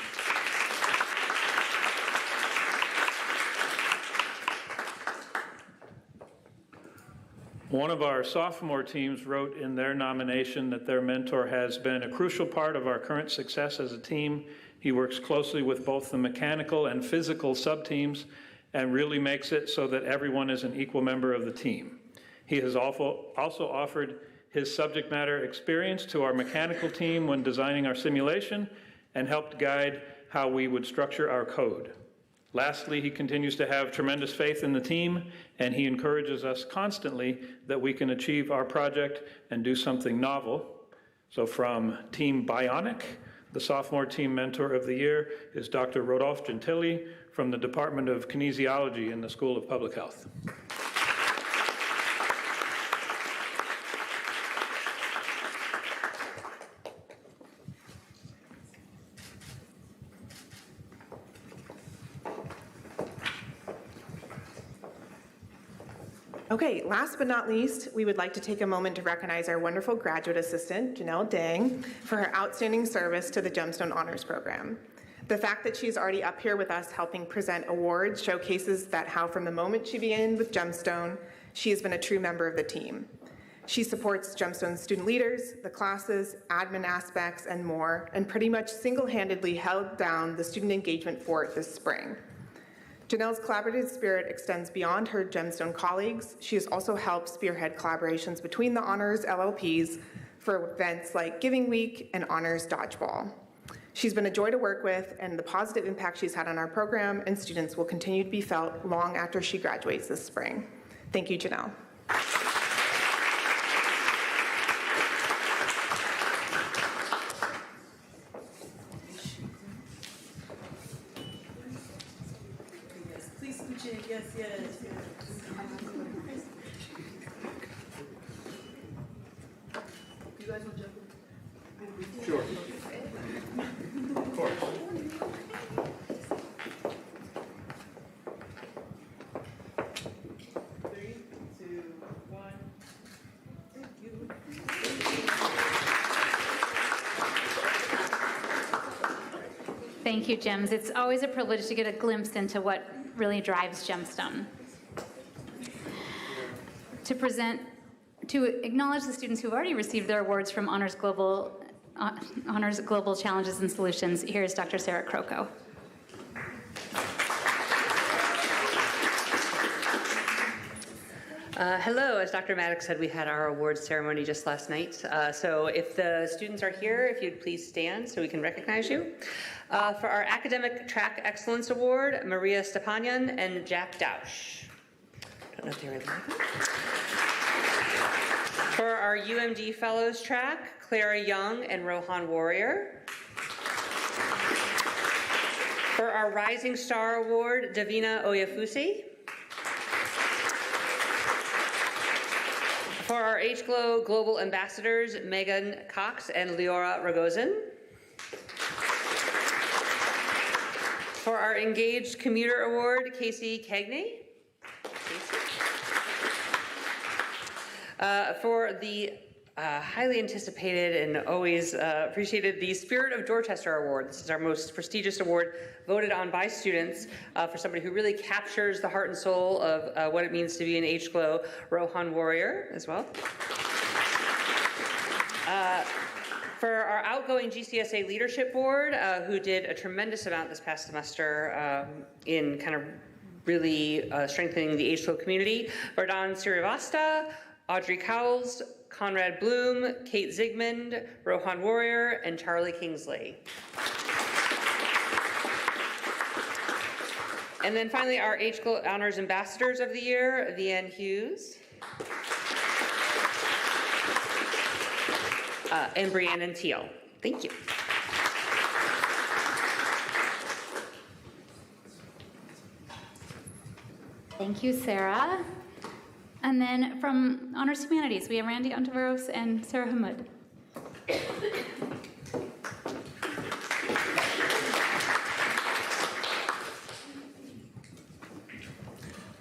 One of our sophomore teams wrote in their nomination that their mentor has been a crucial part of our current success as a team. He works closely with both the mechanical and physical sub-teams and really makes it so that everyone is an equal member of the team. He has also offered his subject matter experience to our mechanical team when designing our simulation and helped guide how we would structure our code. Lastly, he continues to have tremendous faith in the team, and he encourages us constantly that we can achieve our project and do something novel. So from Team Bionic, the sophomore team mentor of the year is Dr. Rodolphe Gentili from the Department of Kinesiology in the School of Public Health. Okay, last but not least, we would like to take a moment to recognize our wonderful graduate assistant, Janelle Dang, for her outstanding service to the Gemstone Honors Program. The fact that she's already up here with us helping present awards showcases that how from the moment she began with Gemstone, she has been a true member of the team. She supports Gemstone's student leaders, the classes, admin aspects, and more, and pretty much single-handedly held down the student engagement fort this spring. Janelle's collaborative spirit extends beyond her Gemstone colleagues. She has also helped spearhead collaborations between the honors LLPs for events like Giving Week and Honors Dodgeball. She's been a joy to work with, and the positive impact she's had on our program and students will continue to be felt long after she graduates this spring. Thank you, Janelle. Yes, yes, yes. You guys will jump in? Sure. Of course. 3, 2, 1. Thank you. Thank you, Gems. It's always a privilege to get a glimpse into what really drives Gemstone. To acknowledge the students who've already received their awards from Honors Global Challenges and Solutions, here's Dr. Sarah Croco. Hello, as Dr. Maddox said, we had our awards ceremony just last night. So if the students are here, if you'd please stand so we can recognize you. For our Academic Track Excellence Award, Maria Stepanyan and Jack Dausch. Don't know if they're alive. For our UMD Fellows Track, Clara Young and Rohan Warrior. For our Rising Star Award, Davina Oyafusi. For our HGLO Global Ambassadors, Megan Cox and Leora Ragozin. For our Engaged Commuter Award, Casey Cagney. For the highly anticipated and always appreciated, the Spirit of Dorchester Award. This is our most prestigious award voted on by students for somebody who really captures the heart and soul of what it means to be an HGLO Rohan Warrior as well. For our outgoing GCSA Leadership Board, who did a tremendous amount this past semester in kind of really strengthening the HGLO community, Vardhan Srivastava, Audrey Cowles, Conrad Bloom, Kate Zigmund, Rohan Warrior, and Charlie Kingsley. And then finally, our HGLO Honors Ambassadors of the Year, Vianne Hughes, and Brianna Teal. Thank you. Thank you, Sarah. And then from Honors Humanities, we have Randy Ontiveros and Sarah Hamud.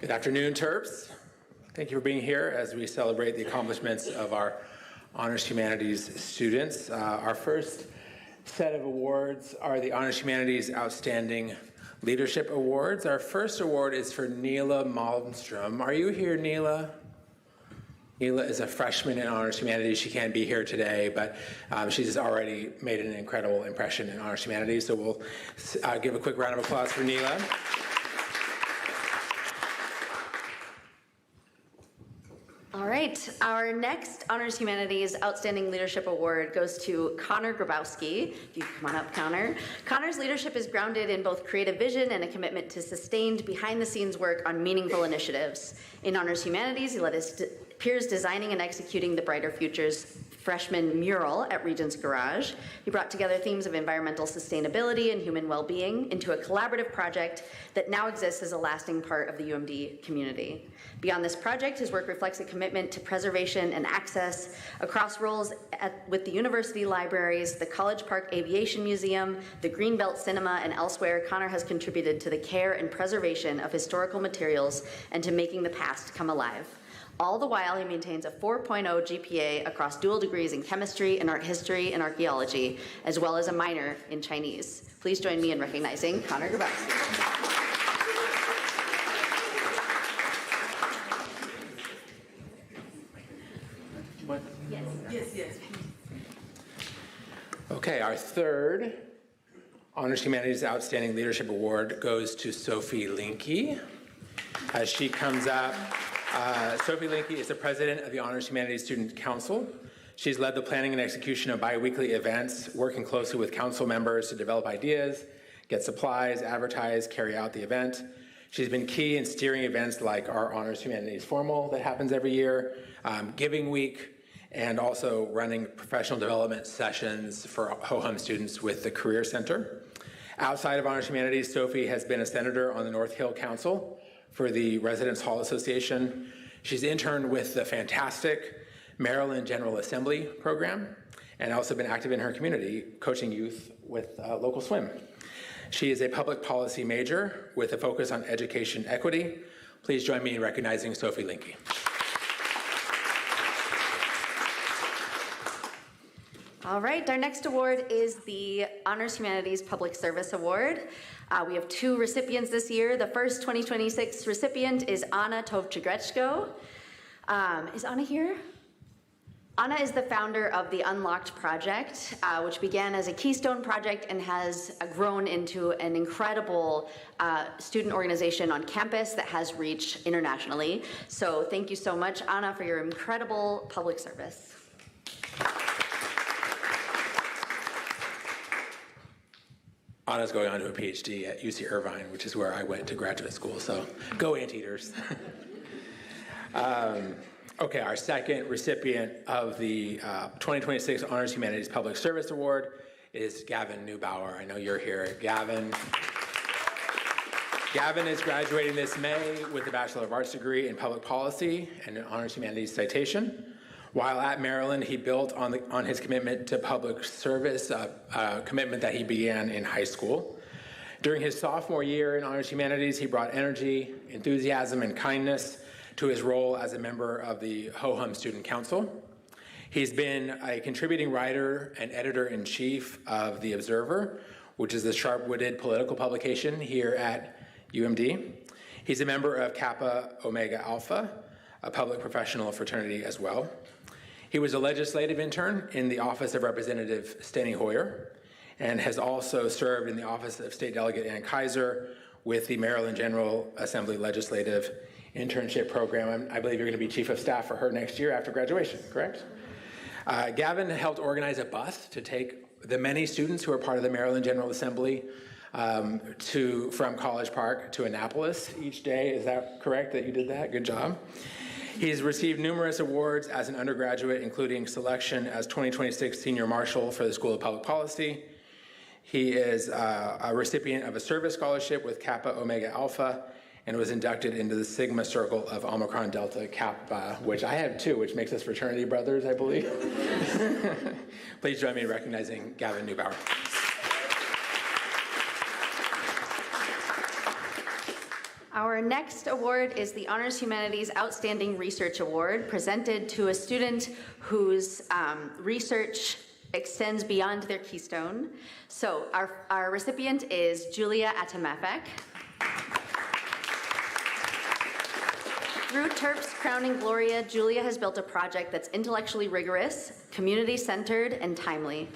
Good afternoon, Terps. Thank you for being here as we celebrate the accomplishments of our Honors Humanities students. Our first set of awards are the Honors Humanities Outstanding Leadership Awards. Our first award is for Neela Malmstrom. Are you here, Neela? Neela is a freshman in Honors Humanities. She can't be here today, but she's already made an incredible impression in Honors Humanities. So we'll give a quick round of applause for Neela. All right, our next Honors Humanities Outstanding Leadership Award goes to Connor Grabowski. If you come on up, Connor. Connor's leadership is grounded in both creative vision and a commitment to sustained behind-the-scenes work on meaningful initiatives. In Honors Humanities, he led his peers designing and executing the Brighter Futures freshman mural at Regent's Garage. He brought together themes of environmental sustainability and human well-being into a collaborative project that now exists as a lasting part of the UMD community. Beyond this project, his work reflects a commitment to preservation and access across roles with the university libraries, the College Park Aviation Museum, the Greenbelt Cinema, and elsewhere. Connor has contributed to the care and preservation of historical materials and to making the past come alive. All the while, he maintains a 4.0 GPA across dual degrees in chemistry and art history and archaeology, as well as a minor in Chinese. Please join me in recognizing Connor Grabowski. Yes. Okay, our third Honors Humanities Outstanding Leadership Award goes to Sophie Linke. As she comes up, Sophie Linke is the president of the Honors Humanities Student Council. She's led the planning and execution of bi-weekly events, working closely with council members to develop ideas, get supplies, advertise, carry out the event. She's been key in steering events like our Honors Humanities Formal that happens every year, Giving Week, and also running professional development sessions for ho-hum students with the Career Center. Outside of Honors Humanities, Sophie has been a senator on the North Hill Council, for the Residence Hall Association. She's interned with the fantastic Maryland General Assembly program and also been active in her community, coaching youth with local swim. She is a public policy major with a focus on education equity. Please join me in recognizing Sophie Linke. All right, our next award is the Honors Humanities Public Service Award. We have 2 recipients this year. The first 2026 recipient is Anna Tovchegretschko. Is Anna here? Anna is the founder of the Unlocked Project, which began as a Keystone project and has grown into an incredible student organization on campus that has reach internationally. So thank you so much, Anna, for your incredible public service. Anna's going on to a PhD at UC Irvine, which is where I went to graduate school, so go Anteaters. Okay, our second recipient of the 2026 Honors Humanities Public Service Award is Gavin Neubauer. I know you're here. Gavin is graduating this May with a Bachelor of Arts degree in Public Policy and an Honors Humanities citation. While at Maryland, he built on his commitment to public service, a commitment that he began in high school. During his sophomore year in Honors Humanities, he brought energy, enthusiasm, and kindness to his role as a member of the Ho-Hum Student Council. He's been a contributing writer and editor-in-chief of The Observer, which is a sharp-witted political publication here at UMD. He's a member of Kappa Omega Alpha, a public professional fraternity as well. He was a legislative intern in the office of Representative Steny Hoyer and has also served in the office of State Delegate Ann Kaiser with the Maryland General Assembly Legislative Internship Program. I believe you're going to be chief of staff for her next year after graduation, correct? Gavin helped organize a bus to take the many students who are part of the Maryland General Assembly from College Park to Annapolis each day. Is that correct that you did that? Good job. He's received numerous awards as an undergraduate, including selection as 2026 Senior Marshal for the School of Public Policy. He is a recipient of a service scholarship with Kappa Omega Alpha and was inducted into the Sigma Circle of Omicron Delta Kappa, which I have too, which makes us fraternity brothers, I believe. Please join me in recognizing Gavin Neubauer. Our next award is the Honors Humanities Outstanding Research Award, presented to a student whose research extends beyond their keystone. So our recipient is Julia Atamefek. Through TERP's Crowning Gloria, Julia has built a project that's intellectually rigorous, community-centered, and timely.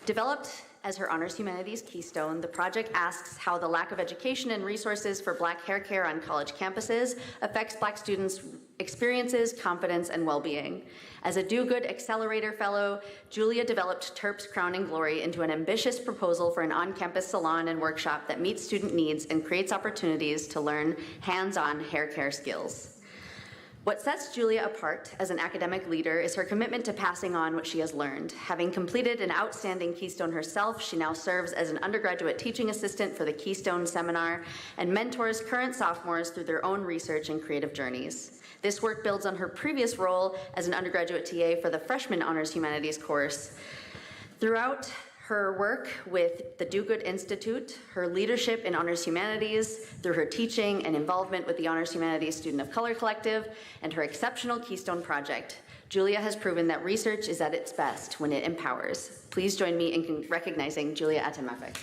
Developed as her Honors Humanities keystone, the project asks how the lack of education and resources for Black hair care on college campuses affects Black students' experiences, confidence, and well-being. As a Do-Good Accelerator Fellow, Julia developed TERP's Crowning Glory into an ambitious proposal for an on-campus salon and workshop that meets student needs and creates opportunities to learn hands-on hair care skills. What sets Julia apart as an academic leader is her commitment to passing on what she has learned. Having completed an outstanding Keystone herself, she now serves as an undergraduate teaching assistant for the Keystone Seminar and mentors current sophomores through their own research and creative journeys. This work builds on her previous role as an undergraduate TA for the Freshman Honors Humanities course. Throughout her work with the Do-Good Institute, her leadership in Honors Humanities, through her teaching and involvement with the Honors Humanities Student of Color Collective, and her exceptional Keystone Project, Julia has proven that research is at its best when it empowers. Please join me in recognizing Julia Atamefek.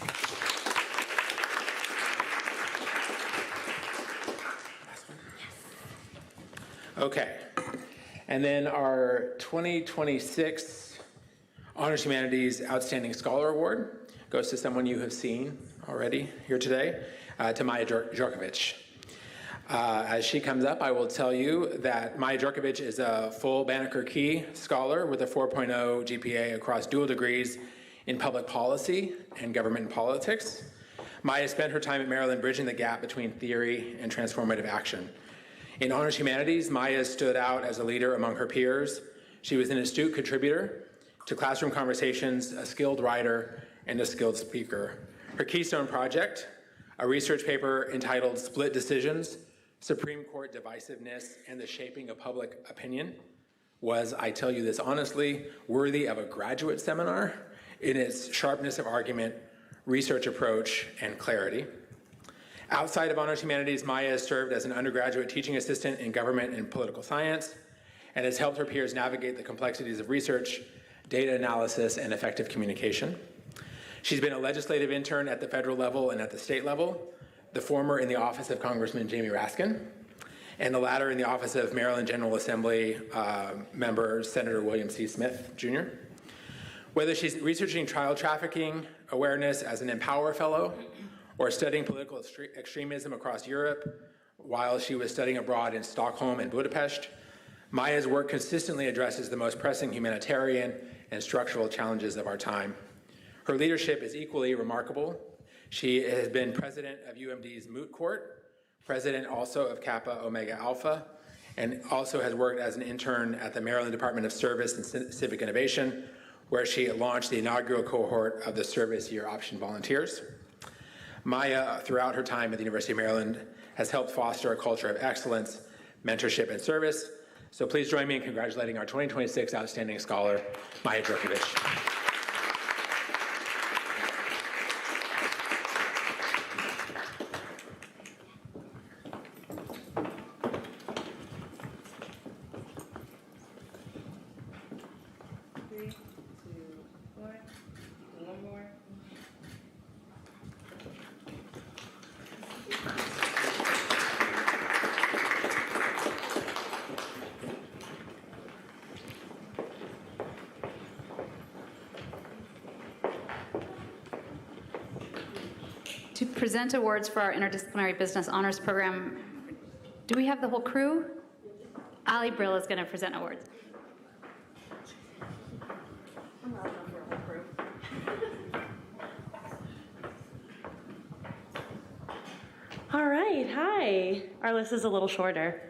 Okay, and then our 2026 Honors Humanities Outstanding Scholar Award goes to someone you have seen already here today, to Maya Djorkovic. As she comes up, I will tell you that Maya Djorkovic is a full Banneker Key scholar with a 4.0 GPA across dual degrees in public policy and government and politics. Maya spent her time at Maryland bridging the gap between theory and transformative action. In Honors Humanities, Maya stood out as a leader among her peers. She was an astute contributor to classroom conversations, a skilled writer, and a skilled speaker. Her Keystone Project, a research paper entitled Split Decisions, Supreme Court divisiveness, and the shaping of public opinion was, I tell you this honestly, worthy of a graduate seminar in its sharpness of argument, research approach, and clarity. Outside of Honors Humanities, Maya has served as an undergraduate teaching assistant in government and political science and has helped her peers navigate the complexities of research, data analysis, and effective communication. She's been a legislative intern at the federal level and at the state level, the former in the office of Congressman Jamie Raskin, and the latter in the office of Maryland General Assembly member Senator William C. Smith, Jr. Whether she's researching child trafficking awareness as an Empower Fellow or studying political extremism across Europe while she was studying abroad in Stockholm and Budapest, Maya's work consistently addresses the most pressing humanitarian and structural challenges of our time. Her leadership is equally remarkable. She has been president of UMD's Moot Court, president also of Kappa Omega Alpha, and also has worked as an intern at the Maryland Department of Service and Civic Innovation, where she launched the inaugural cohort of the Service Year Option Volunteers. Maya, throughout her time at the University of Maryland, has helped foster a culture of excellence, mentorship, and service. So please join me in congratulating our 2026 Outstanding Scholar, Maya Djokovic. To present awards for our Interdisciplinary Business Honors Program, do we have the whole crew? Ali Brill is going to present awards. All right, hi. Our list is a little shorter.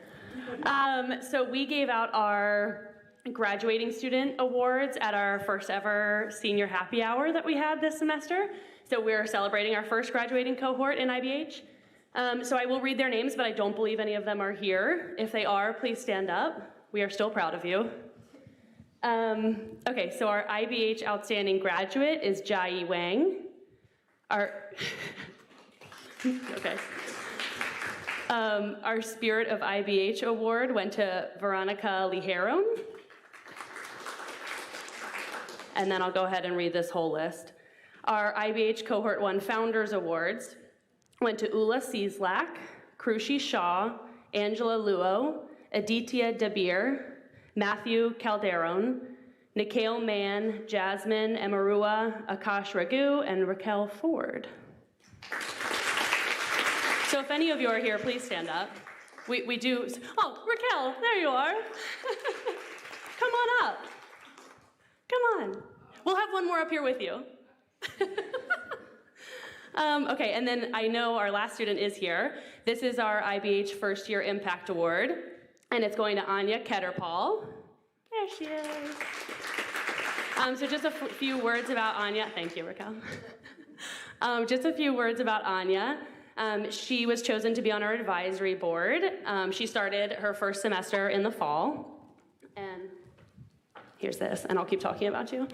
So we gave out our graduating student awards at our first ever senior happy hour that we had this semester. So we're celebrating our first graduating cohort in IBH. So I will read their names, but I don't believe any of them are here. If they are, please stand up. We are still proud of you. Okay, so our IBH Outstanding Graduate is Jai Wang. Okay. Our Spirit of IBH Award went to Veronica Ligeron. And then I'll go ahead and read this whole list. Our IBH Cohort 1 Founders Awards went to Ula Cieslak, Krushi Shaw, Angela Luo, Aditya Dabir, Matthew Calderon, Nikhil Mann, Jasmine Emarua, Akash Ragu, and Raquel Ford. So if any of you are here, please stand up. We do, oh, Raquel, there you are. Come on up. Come on. We'll have one more up here with you. Okay, and then I know our last student is here. This is our IBH First Year Impact Award, and it's going to Anya Ketterpaul. There she is. So just a few words about Anya. Thank you, Raquel. Just a few words about Anya. She was chosen to be on our advisory board. She started her first semester in the fall, and here's this, and I'll keep talking about you.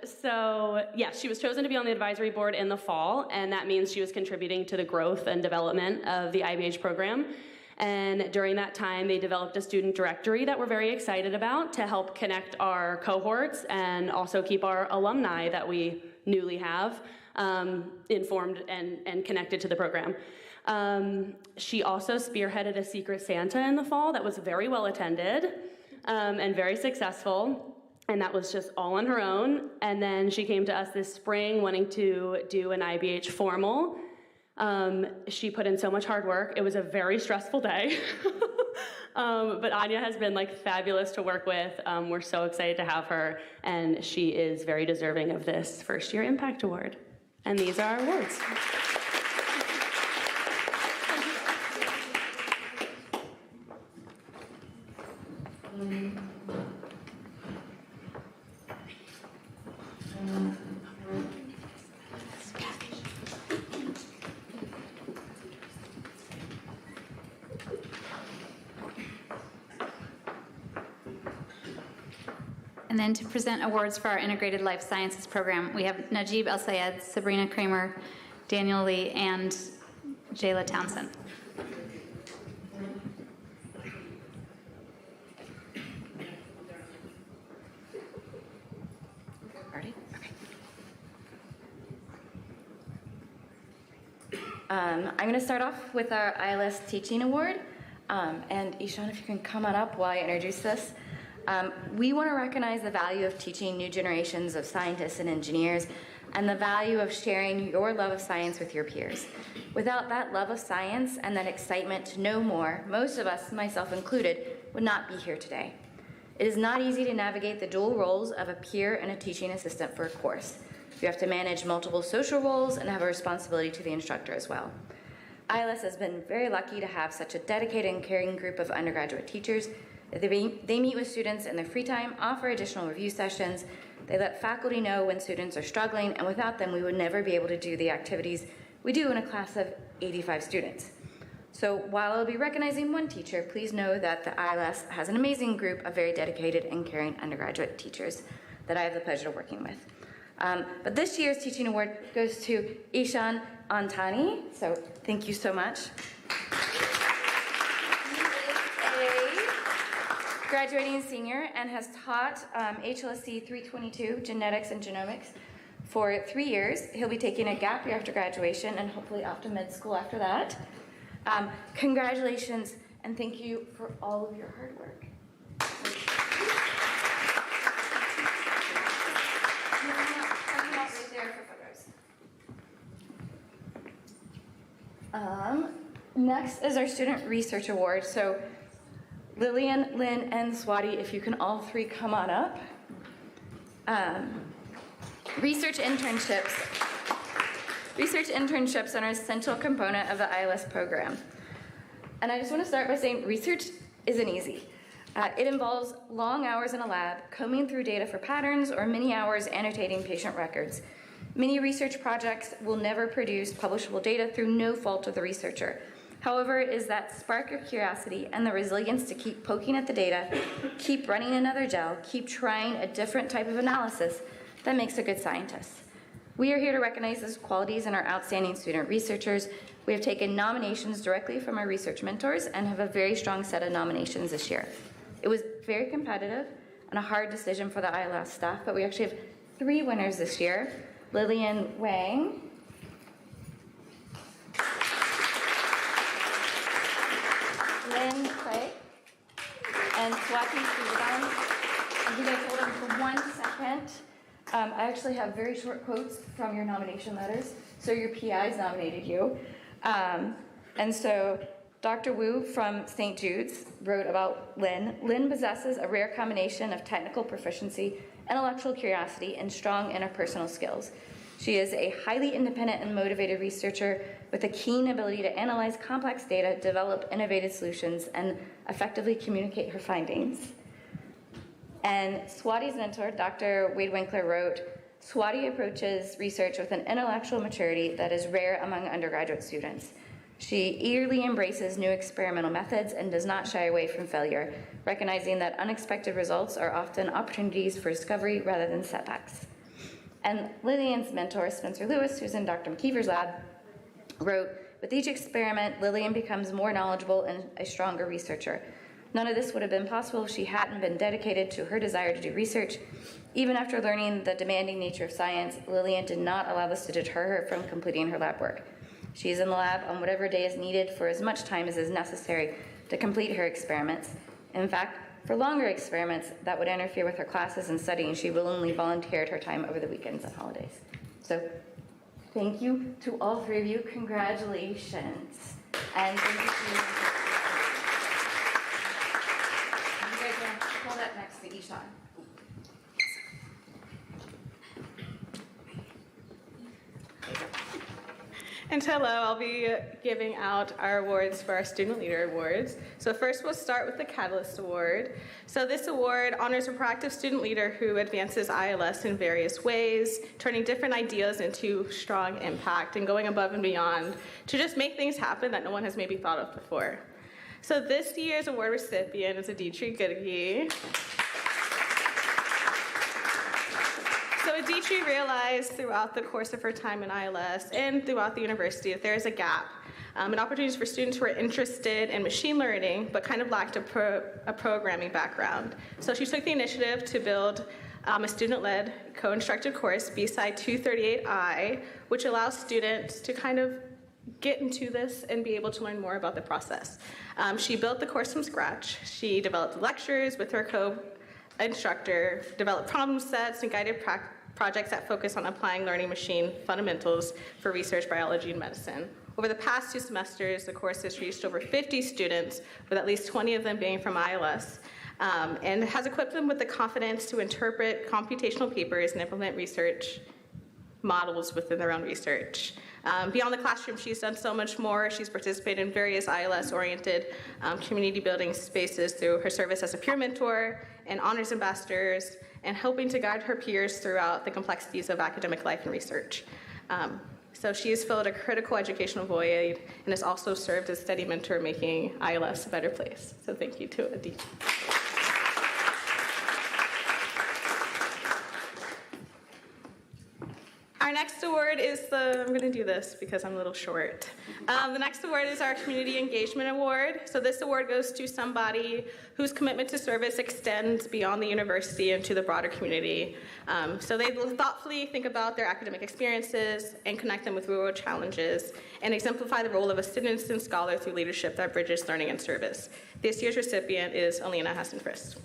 So yeah, she was chosen to be on the advisory board in the fall, and that means she was contributing to the growth and development of the IBH program. And during that time, they developed a student directory that we're very excited about to help connect our cohorts and also keep our alumni that we newly have informed and connected to the program. She also spearheaded a Secret Santa in the fall that was very well attended and very successful, and that was just all on her own. And then she came to us this spring wanting to do an IBH formal. She put in so much hard work. It was a very stressful day. But Anya has been like fabulous to work with. We're so excited to have her, and she is very deserving of this First Year Impact Award. And these are our awards. And then to present awards for our Integrated Life Sciences program, we have Najib El-Sayed, Sabrina Kramer, Daniel Lee, and Jayla Townsend. Ready? Okay. I'm going to start off with our ILS Teaching Award. And Ishan, if you can come on up while I introduce this. We want to recognize the value of teaching new generations of scientists and engineers and the value of sharing your love of science with your peers. Without that love of science and that excitement to know more, most of us, myself included, would not be here today. It is not easy to navigate the dual roles of a peer and a teaching assistant for a course. You have to manage multiple social roles and have a responsibility to the instructor as well. ILS has been very lucky to have such a dedicated and caring group of undergraduate teachers. They meet with students in their free time, offer additional review sessions. They let faculty know when students are struggling, and without them, we would never be able to do the activities we do in a class of 85 students. So while I'll be recognizing one teacher, please know that the ILS has an amazing group of very dedicated and caring undergraduate teachers that I have the pleasure of working with. But this year's teaching award goes to Ishan Antani, so thank you so much. He is a graduating senior and has taught HLSC 322 genetics and genomics for 3 years. He'll be taking a gap year after graduation and hopefully off to med school after that. Congratulations and thank you for all of your hard work. Next is our Student Research Award. So Lillian, Lynn, and Swati, if you can all three come on up. Research internships. Research internships are an essential component of the ILS program. And I just want to start by saying research isn't easy. It involves long hours in a lab, combing through data for patterns, or many hours annotating patient records. Many research projects will never produce publishable data through no fault of the researcher. However, it is that spark of curiosity and the resilience to keep poking at the data, keep running another gel, keep trying a different type of analysis that makes a good scientist. We are here to recognize those qualities in our outstanding student researchers. We have taken nominations directly from our research mentors and have a very strong set of nominations this year. It was very competitive and a hard decision for the ILS staff, but we actually have 3 winners this year. Lillian Wang, Lynn Clay, and Swati Srivadan. I'm going to hold them for 1 second. I actually have very short quotes from your nomination letters, so your PIs nominated you. And so Dr. Wu from St. Jude's wrote about Lynn. Lynn possesses a rare combination of technical proficiency, intellectual curiosity, and strong interpersonal skills. She is a highly independent and motivated researcher with a keen ability to analyze complex data, develop innovative solutions, and effectively communicate her findings. And Swati's mentor, Dr. Wade Winkler, wrote, Swati approaches research with an intellectual maturity that is rare among undergraduate students. She eagerly embraces new experimental methods and does not shy away from failure, recognizing that unexpected results are often opportunities for discovery rather than setbacks. And Lillian's mentor, Spencer Lewis, who's in Dr. McKeever's lab, wrote, with each experiment, Lillian becomes more knowledgeable and a stronger researcher. None of this would have been possible if she hadn't been dedicated to her desire to do research. Even after learning the demanding nature of science, Lillian did not allow this to deter her from completing her lab work. She is in the lab on whatever day is needed for as much time as is necessary to complete her experiments. In fact, for longer experiments that would interfere with her classes and studying, she willingly volunteered her time over the weekends and holidays. So thank you to all 3 of you. Congratulations. And thank you to you. You guys want to call that next to Ishan. And hello, I'll be giving out our awards for our Student Leader Awards. So first we'll start with the Catalyst Award. So this award honors a proactive student leader who advances ILS in various ways, turning different ideas into strong impact and going above and beyond to just make things happen that no one has maybe thought of before. So this year's award recipient is Aditri Goodegi. So Adichie realized throughout the course of her time in ILS and throughout the university that there is a gap in opportunities for students who are interested in machine learning but kind of lacked a programming background. So she took the initiative to build a student-led co-instructed course, B-Side 238I, which allows students to kind of get into this and be able to learn more about the process. She built the course from scratch. She developed lectures with her co-instructor, developed problem sets and guided projects that focus on applying learning machine fundamentals for research, biology, and medicine. Over the past 2 semesters, the course has reached over 50 students, with at least 20 of them being from ILS, and has equipped them with the confidence to interpret computational papers and implement research models within their own research. Beyond the classroom, she's done so much more. She's participated in various ILS-oriented community building spaces through her service as a peer mentor and honors ambassadors, and helping to guide her peers throughout the complexities of academic life and research. So she has filled a critical educational void and has also served as steady mentor, making ILS a better place. So thank you to Adichie. Our next award is I'm going to do this because I'm a little short. The next award is our Community Engagement Award. So this award goes to somebody whose commitment to service extends beyond the university and to the broader community. So they thoughtfully think about their academic experiences and connect them with real-world challenges and exemplify the role of a citizen scholar through leadership that bridges learning and service. This year's recipient is Alina Hassan-Frist.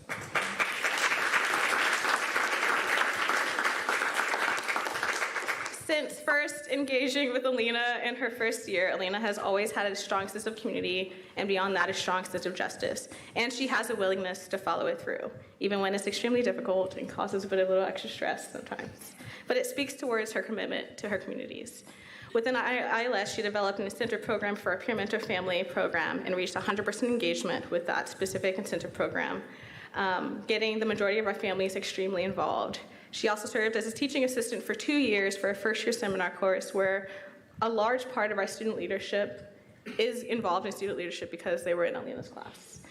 Since first engaging with Alina in her first year, Alina has always had a strong sense of community, and beyond that, a strong sense of justice. And she has a willingness to follow it through, even when it's extremely difficult and causes a bit of a little extra stress sometimes. But it speaks towards her commitment to her communities. Within ILS, she developed an incentive program for our peer mentor family program and reached 100% engagement with that specific incentive program, getting the majority of our families extremely involved. She also served as a teaching assistant for 2 years for a first-year seminar course where a large part of our student leadership is involved in student leadership because they were in Alina's class.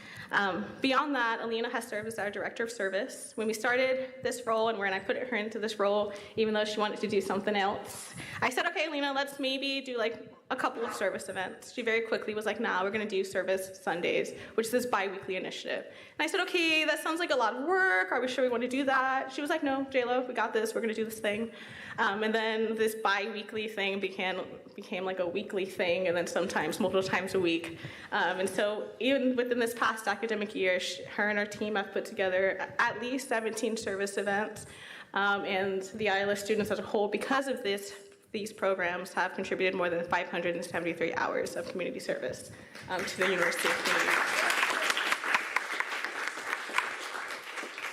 Beyond that, Alina has served as our director of service. When we started this role and when I put her into this role, even though she wanted to do something else, I said, okay, Alina, let's maybe do like a couple of service events. She very quickly was like, nah, we're gonna do service Sundays, which is this bi-weekly initiative. And I said, okay, that sounds like a lot of work. Are we sure we want to do that? She was like, no, J-Lo, we got this. We're gonna do this thing. And then this bi-weekly thing became like a weekly thing, and then sometimes multiple times a week. And so even within this past academic year, her and her team have put together at least 17 service events. And the ILS students as a whole, because of these programs, have contributed more than 573 hours of community service to the University of Community.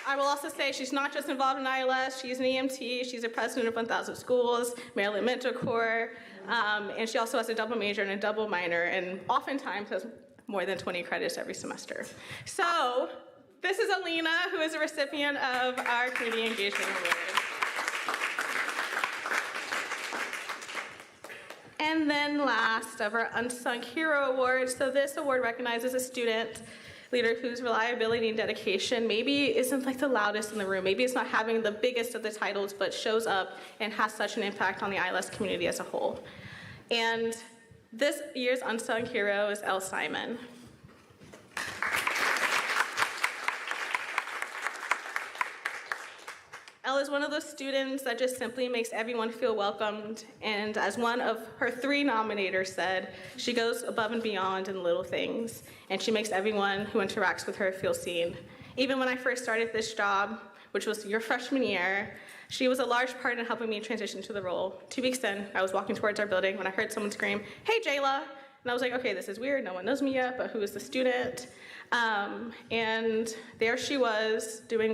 I will also say she's not just involved in ILS, she's an EMT, she's a president of 1,000 Schools, Maryland Mentor Corps, and she also has a double major and a double minor, and oftentimes has more than 20 credits every semester. So this is Alina, who is a recipient of our Community Engagement Award. And then last of our Unsung Hero Awards. So this award recognizes a student leader whose reliability and dedication maybe isn't like the loudest in the room. Maybe it's not having the biggest of the titles, but shows up and has such an impact on the ILS community as a whole. And this year's Unsung Hero is Elle Simon. Elle is one of those students that just simply makes everyone feel welcomed, and as one of her 3 nominators said, she goes above and beyond in little things, and she makes everyone who interacts with her feel seen. Even when I first started this job, which was your freshman year, she was a large part in helping me transition to the role. 2 weeks in, I was walking towards our building when I heard someone scream, "Hey, Jayla!" And I was like, okay, this is weird, no one knows me yet, but who is the student? And there she was doing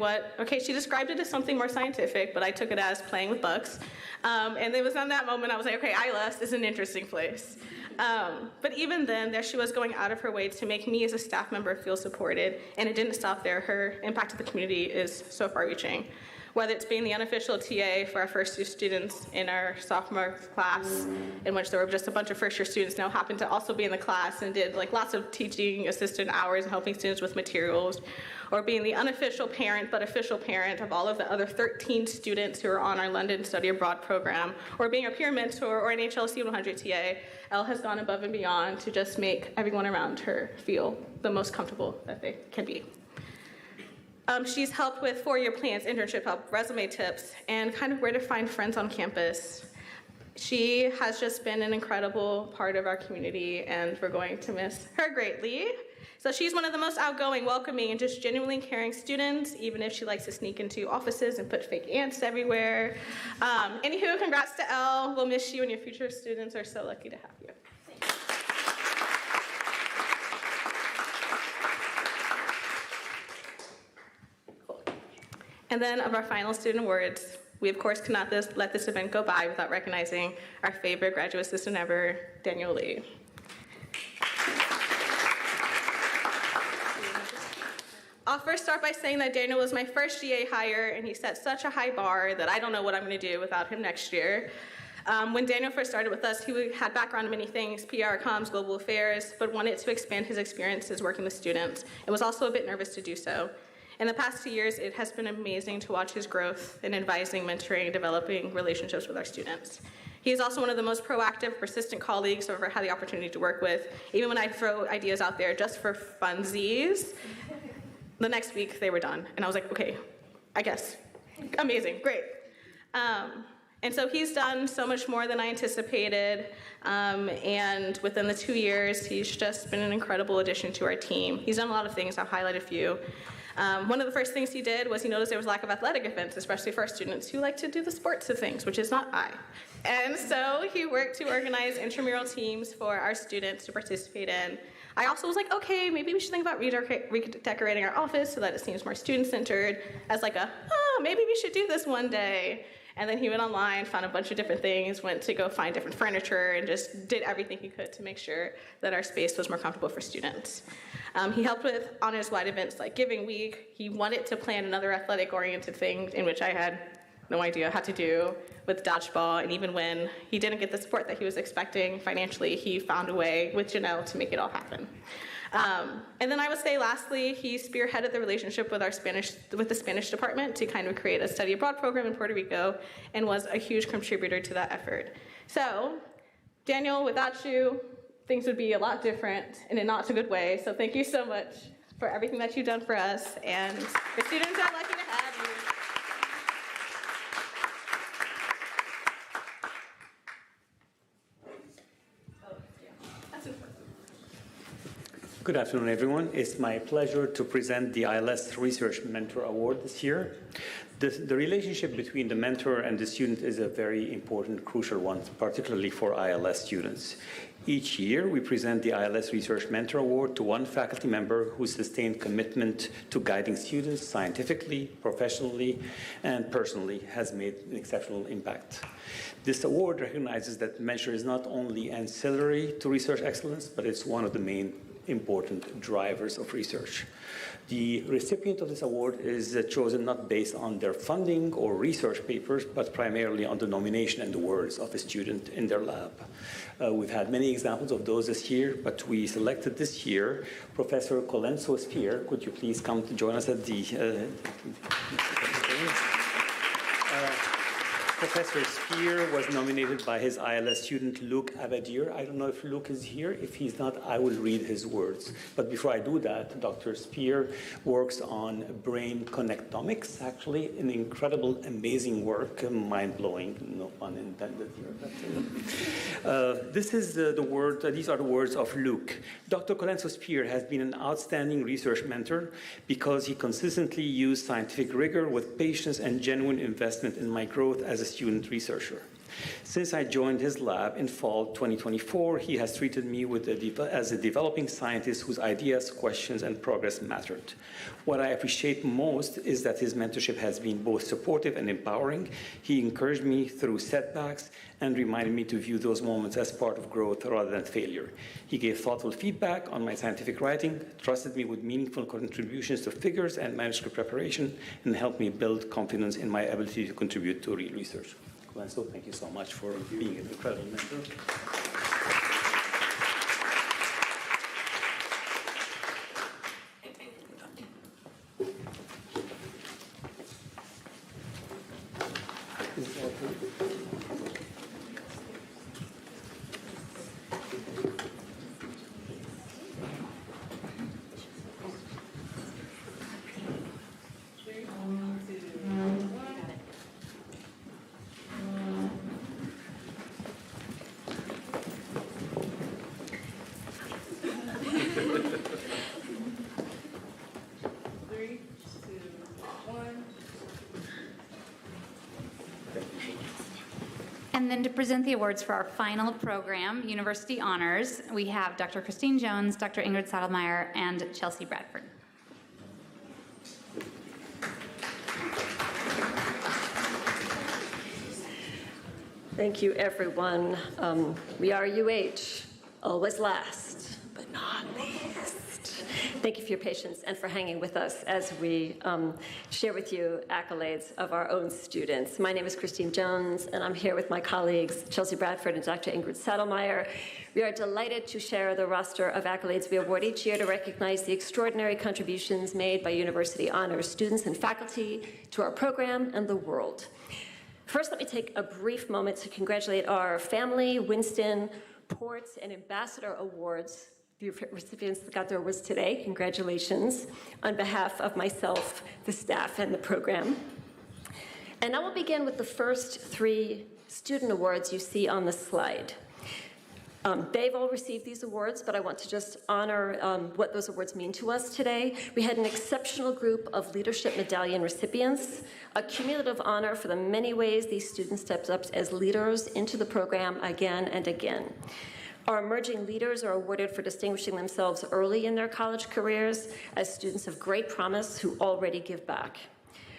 she described it as something more scientific, but I took it as playing with books. And it was on that moment I was like, okay, ILS is an interesting place. But even then, there she was going out of her way to make me as a staff member feel supported, and it didn't stop there. Her impact to the community is so far-reaching. whether it's being the unofficial TA for our first year students in our sophomore class, in which there were just a bunch of first year students now happened to also be in the class and did like lots of teaching assistant hours and helping students with materials, or being the unofficial parent but official parent of all of the other 13 students who are on our London Study Abroad program, or being a peer mentor or an HLC 100 TA. Elle has gone above and beyond to just make everyone around her feel the most comfortable that they can be. She's helped with four-year plans, internship help, resume tips, and kind of where to find friends on campus. She has just been an incredible part of our community, and we're going to miss her greatly. So she's one of the most outgoing, welcoming, and just genuinely caring students, even if she likes to sneak into offices and put fake ants everywhere. Anywho, congrats to Elle. We'll miss you, and your future students are so lucky to have you. And then of our final student awards, we of course cannot let this event go by without recognizing our favorite graduate assistant ever, Daniel Lee. I'll first start by saying that Daniel was my first GA hire, and he set such a high bar that I don't know what I'm going to do without him next year. When Daniel first started with us, he had background in many things, PR, comms, global affairs, but wanted to expand his experiences working with students, and was also a bit nervous to do so. In the past 2 years, it has been amazing to watch his growth in advising, mentoring, and developing relationships with our students. He is also one of the most proactive, persistent colleagues I've ever had the opportunity to work with. Even when I throw ideas out there just for funsies, the next week they were done. And I was like, okay, I guess. Amazing, great. And so he's done so much more than I anticipated. And within the 2 years, he's just been an incredible addition to our team. He's done a lot of things, I'll highlight a few. One of the first things he did was he noticed there was lack of athletic events, especially for our students who like to do the sports of things, which is not I. And so he worked to organize intramural teams for our students to participate in. I also was like, okay, maybe we should think about redecorating our office so that it seems more student-centered, as like maybe we should do this one day. And then he went online, found a bunch of different things, went to go find different furniture, and just did everything he could to make sure that our space was more comfortable for students. He helped with honors-wide events like Giving Week. He wanted to plan another athletic-oriented thing, in which I had no idea how to do, with dodgeball. And even when he didn't get the support that he was expecting financially, he found a way with Janelle to make it all happen. And then I would say, lastly, he spearheaded the relationship with the Spanish department to kind of create a study abroad program in Puerto Rico, and was a huge contributor to that effort. So, Daniel, without you, things would be a lot different in a not so good way. So thank you so much for everything that you've done for us, and the students are lucky to have you. Good afternoon, everyone. It's my pleasure to present the ILS Research Mentor Award this year. The relationship between the mentor and the student is a very important, crucial one, particularly for ILS students. Each year, we present the ILS Research Mentor Award to one faculty member whose sustained commitment to guiding students scientifically, professionally, and personally has made an exceptional impact. This award recognizes that mentor is not only ancillary to research excellence, but it's one of the main important drivers of research. The recipient of this award is chosen not based on their funding or research papers, but primarily on the nomination and the words of a student in their lab. We've had many examples of those this year, but we selected this year Professor Colenso Spear. Could you please come to join us at the Professor Spear was nominated by his ILS student, Luke Abadir. I don't know if Luke is here. If he's not, I will read his words. But before I do that, Dr. Spear works on brain connectomics, actually, an incredible, amazing work, mind-blowing, no pun intended here. These are the words of Luke. Dr. Colenso Spear has been an outstanding research mentor because he consistently used scientific rigor with patience and genuine investment in my growth as a student researcher. Since I joined his lab in fall 2024, he has treated me as a developing scientist whose ideas, questions, and progress mattered. What I appreciate most is that his mentorship has been both supportive and empowering. He encouraged me through setbacks and reminded me to view those moments as part of growth rather than failure. He gave thoughtful feedback on my scientific writing, trusted me with meaningful contributions to figures and manuscript preparation, and helped me build confidence in my ability to contribute to real research. So thank you so much for being an incredible mentor. And then to present the awards for our final program, University Honors, we have Dr. Christine Jones, Dr. Ingrid Sadelmeyer, and Chelsea Bradford. Thank you, everyone. We are UH, always last, but not least. Thank you for your patience and for hanging with us as we share with you accolades of our own students. My name is Christine Jones, and I'm here with my colleagues, Chelsea Bradford and Dr. Ingrid Sadelmeyer. We are delighted to share the roster of accolades we award each year to recognize the extraordinary contributions made by University Honors students and faculty to our program and the world. First, let me take a brief moment to congratulate our family, Winston, Ports, and Ambassador Awards. The recipients that got their awards today, congratulations, on behalf of myself, the staff, and the program. And I will begin with the first three student awards you see on the slide. They've all received these awards, but I want to just honor what those awards mean to us today. We had an exceptional group of Leadership Medallion recipients, a cumulative honor for the many ways these students stepped up as leaders into the program again and again. Our emerging leaders are awarded for distinguishing themselves early in their college careers as students of great promise who already give back.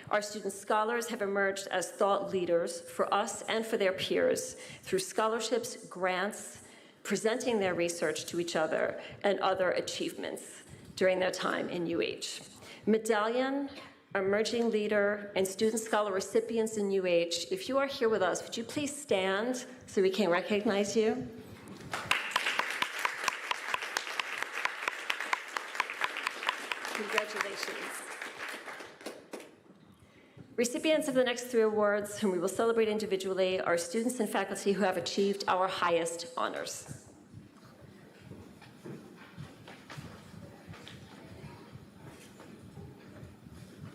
Our student scholars have emerged as thought leaders for us and for their peers through scholarships, grants, presenting their research to each other, and other achievements during their time in UH. Medallion, emerging leader, and student scholar recipients in UH, if you are here with us, would you please stand so we can recognize you? Congratulations. Recipients of the next three awards, whom we will celebrate individually, are students and faculty who have achieved our highest honors.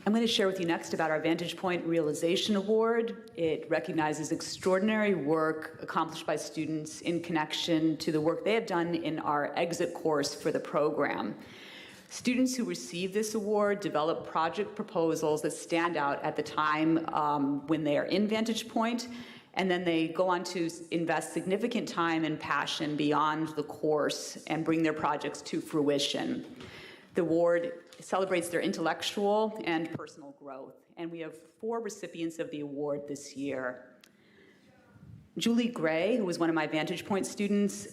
I'm going to share with you next about our Vantage Point Realization Award. It recognizes extraordinary work accomplished by students in connection to the work they have done in our exit course for the program. Students who receive this award develop project proposals that stand out at the time when they are in Vantage Point, and then they go on to invest significant time and passion beyond the course and bring their projects to fruition. The award celebrates their intellectual and personal growth, and we have 4 recipients of the award this year. Julie Gray, who was one of my Vantage Point students,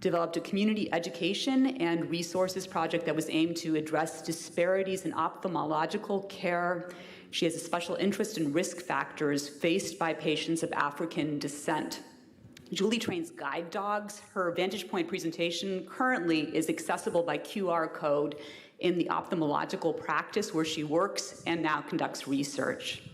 developed a community education and resources project that was aimed to address disparities in ophthalmological care. She has a special interest in risk factors faced by patients of African descent. Julie trains guide dogs. Her Vantage Point presentation currently is accessible by QR code in the ophthalmological practice where she works and now conducts research.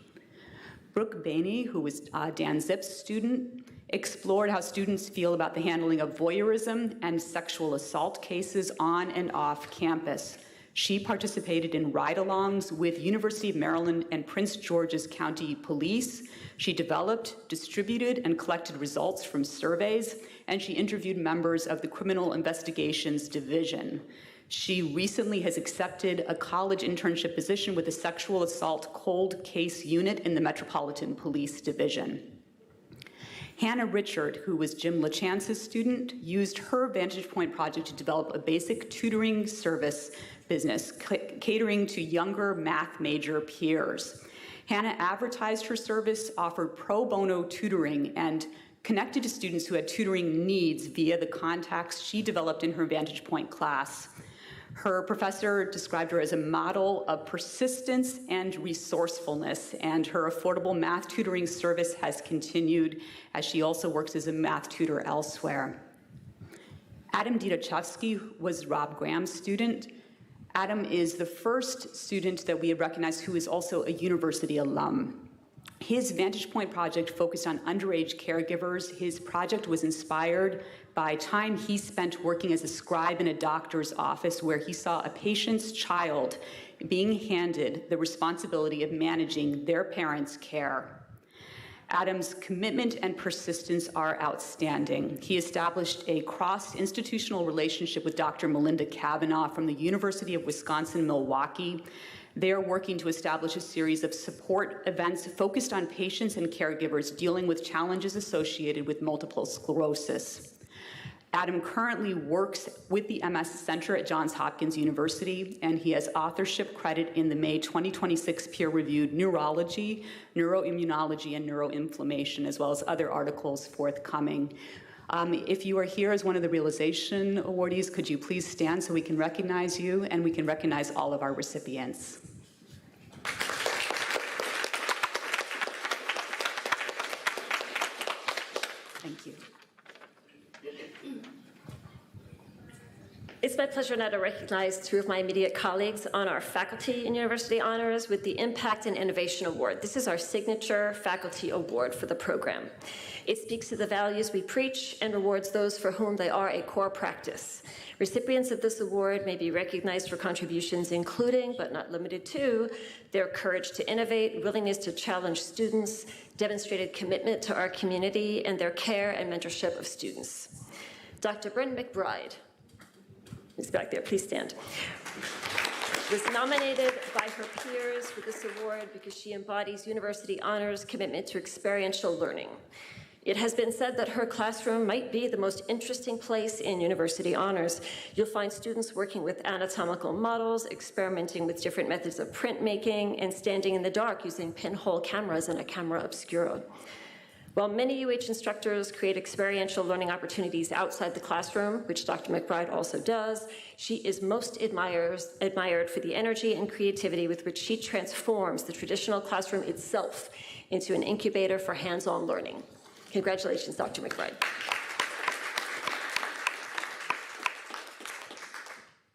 Brooke Bainey, who was Dan Zipp's student, explored how students feel about the handling of voyeurism and sexual assault cases on and off campus. She participated in ride-alongs with University of Maryland and Prince George's County Police. She developed, distributed, and collected results from surveys, and she interviewed members of the Criminal Investigations Division. She recently has accepted a college internship position with the Sexual Assault Cold Case Unit in the Metropolitan Police Division. Hannah Richard, who was Jim LaChance's student, used her Vantage Point project to develop a basic tutoring service business catering to younger math major peers. Hannah advertised her service, offered pro bono tutoring, and connected to students who had tutoring needs via the contacts she developed in her Vantage Point class. Her professor described her as a model of persistence and resourcefulness, and her affordable math tutoring service has continued as she also works as a math tutor elsewhere. Adam Didachevsky was Rob Graham's student. Adam is the first student that we have recognized who is also a university alum. His Vantage Point project focused on underage caregivers. His project was inspired by time he spent working as a scribe in a doctor's office where he saw a patient's child being handed the responsibility of managing their parents' care. Adam's commitment and persistence are outstanding. He established a cross-institutional relationship with Dr. Melinda Kavanaugh from the University of Wisconsin-Milwaukee. They are working to establish a series of support events focused on patients and caregivers dealing with challenges associated with multiple sclerosis. Adam currently works with the MS Center at Johns Hopkins University, and he has authorship credit in the May 2026 peer-reviewed Neurology, Neuroimmunology, and Neuroinflammation, as well as other articles forthcoming. If you are here as one of the Realization awardees, could you please stand so we can recognize you and we can recognize all of our recipients. Thank you. It's my pleasure now to recognize two of my immediate colleagues on our Faculty and University Honors with the Impact and Innovation Award. This is our signature faculty award for the program. It speaks to the values we preach and rewards those for whom they are a core practice. Recipients of this award may be recognized for contributions including, but not limited to, their courage to innovate, willingness to challenge students, demonstrated commitment to our community, and their care and mentorship of students. Dr. Bryn McBride, who's back there, please stand, was nominated by her peers for this award because she embodies University Honors' commitment to experiential learning. It has been said that her classroom might be the most interesting place in University Honors. You'll find students working with anatomical models, experimenting with different methods of printmaking, and standing in the dark using pinhole cameras and a camera obscura. While many UH instructors create experiential learning opportunities outside the classroom, which Dr. McBride also does, she is most admired for the energy and creativity with which she transforms the traditional classroom itself into an incubator for hands-on learning. Congratulations, Dr. McBride.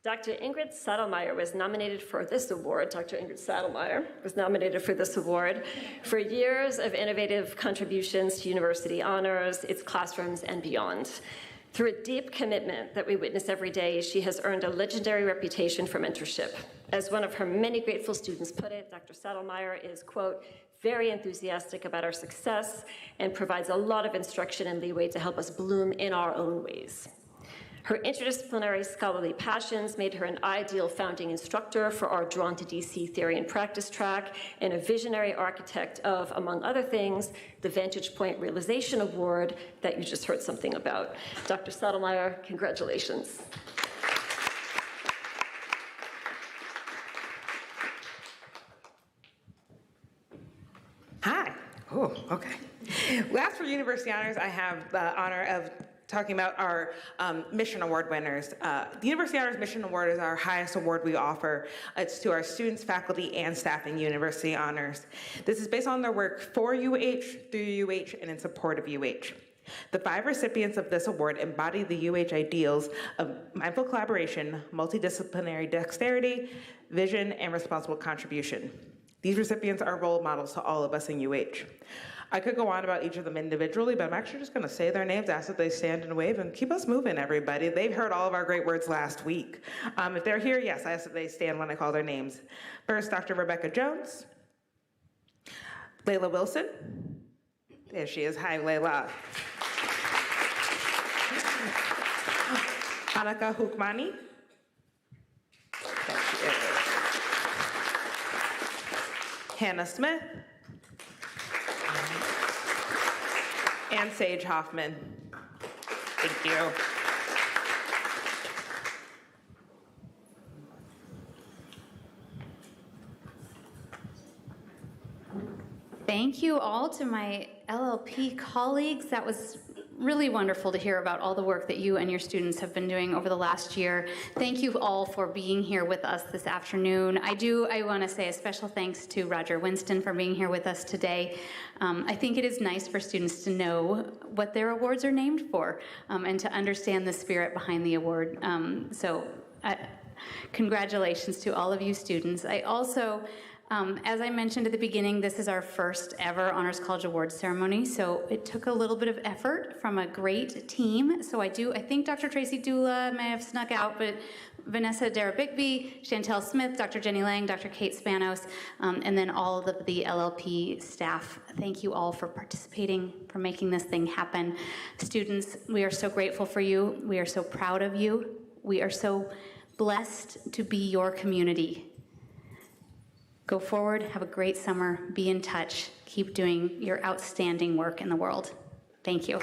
Dr. Ingrid Sadelmeyer was nominated for this award. Dr. Ingrid Sadelmeyer was nominated for this award for years of innovative contributions to University Honors, its classrooms, and beyond. Through a deep commitment that we witness every day, she has earned a legendary reputation for mentorship. As one of her many grateful students put it, Dr. Sadelmeyer is, quote, very enthusiastic about our success and provides a lot of instruction and leeway to help us bloom in our own ways. Her interdisciplinary scholarly passions made her an ideal founding instructor for our Drawn to DC Theory and Practice track and a visionary architect of, among other things, the Vantage Point Realization Award that you just heard something about. Dr. Sadelmeyer, congratulations. Hi. Oh, okay. Last for University Honors, I have the honor of talking about our Mission Award winners. The University Honors Mission Award is our highest award we offer. It's to our students, faculty, and staff in University Honors. This is based on their work for UH, through UH, and in support of UH. The 5 recipients of this award embody the UH ideals of mindful collaboration, multidisciplinary dexterity, vision, and responsible contribution. These recipients are role models to all of us in UH. I could go on about each of them individually, but I'm actually just going to say their names, ask that they stand and wave, and keep us moving, everybody. They've heard all of our great words last week. If they're here, yes, I ask that they stand when I call their names. First, Dr. Rebecca Jones. Layla Wilson. There she is. Hi, Layla. Anaka Hukmani. There she is. Hannah Smith. and Sage Hoffman. Thank you. Thank you all to my LLP colleagues. That was really wonderful to hear about all the work that you and your students have been doing over the last year. Thank you all for being here with us this afternoon. I want to say a special thanks to Roger Winston for being here with us today. I think it is nice for students to know what their awards are named for and to understand the spirit behind the award. Congratulations to all of you students. I also, as I mentioned at the beginning, this is our first ever Honors College Awards ceremony, so it took a little bit of effort from a great team. So I think Dr. Tracy Dula may have snuck out, but Vanessa Dara-Bigby, Chantel Smith, Dr. Jenny Lang, Dr. Kate Spanos, and then all of the LLP staff. Thank you all for participating, for making this thing happen. Students, we are so grateful for you. We are so proud of you. We are so blessed to be your community. Go forward, have a great summer, be in touch, keep doing your outstanding work in the world. Thank you.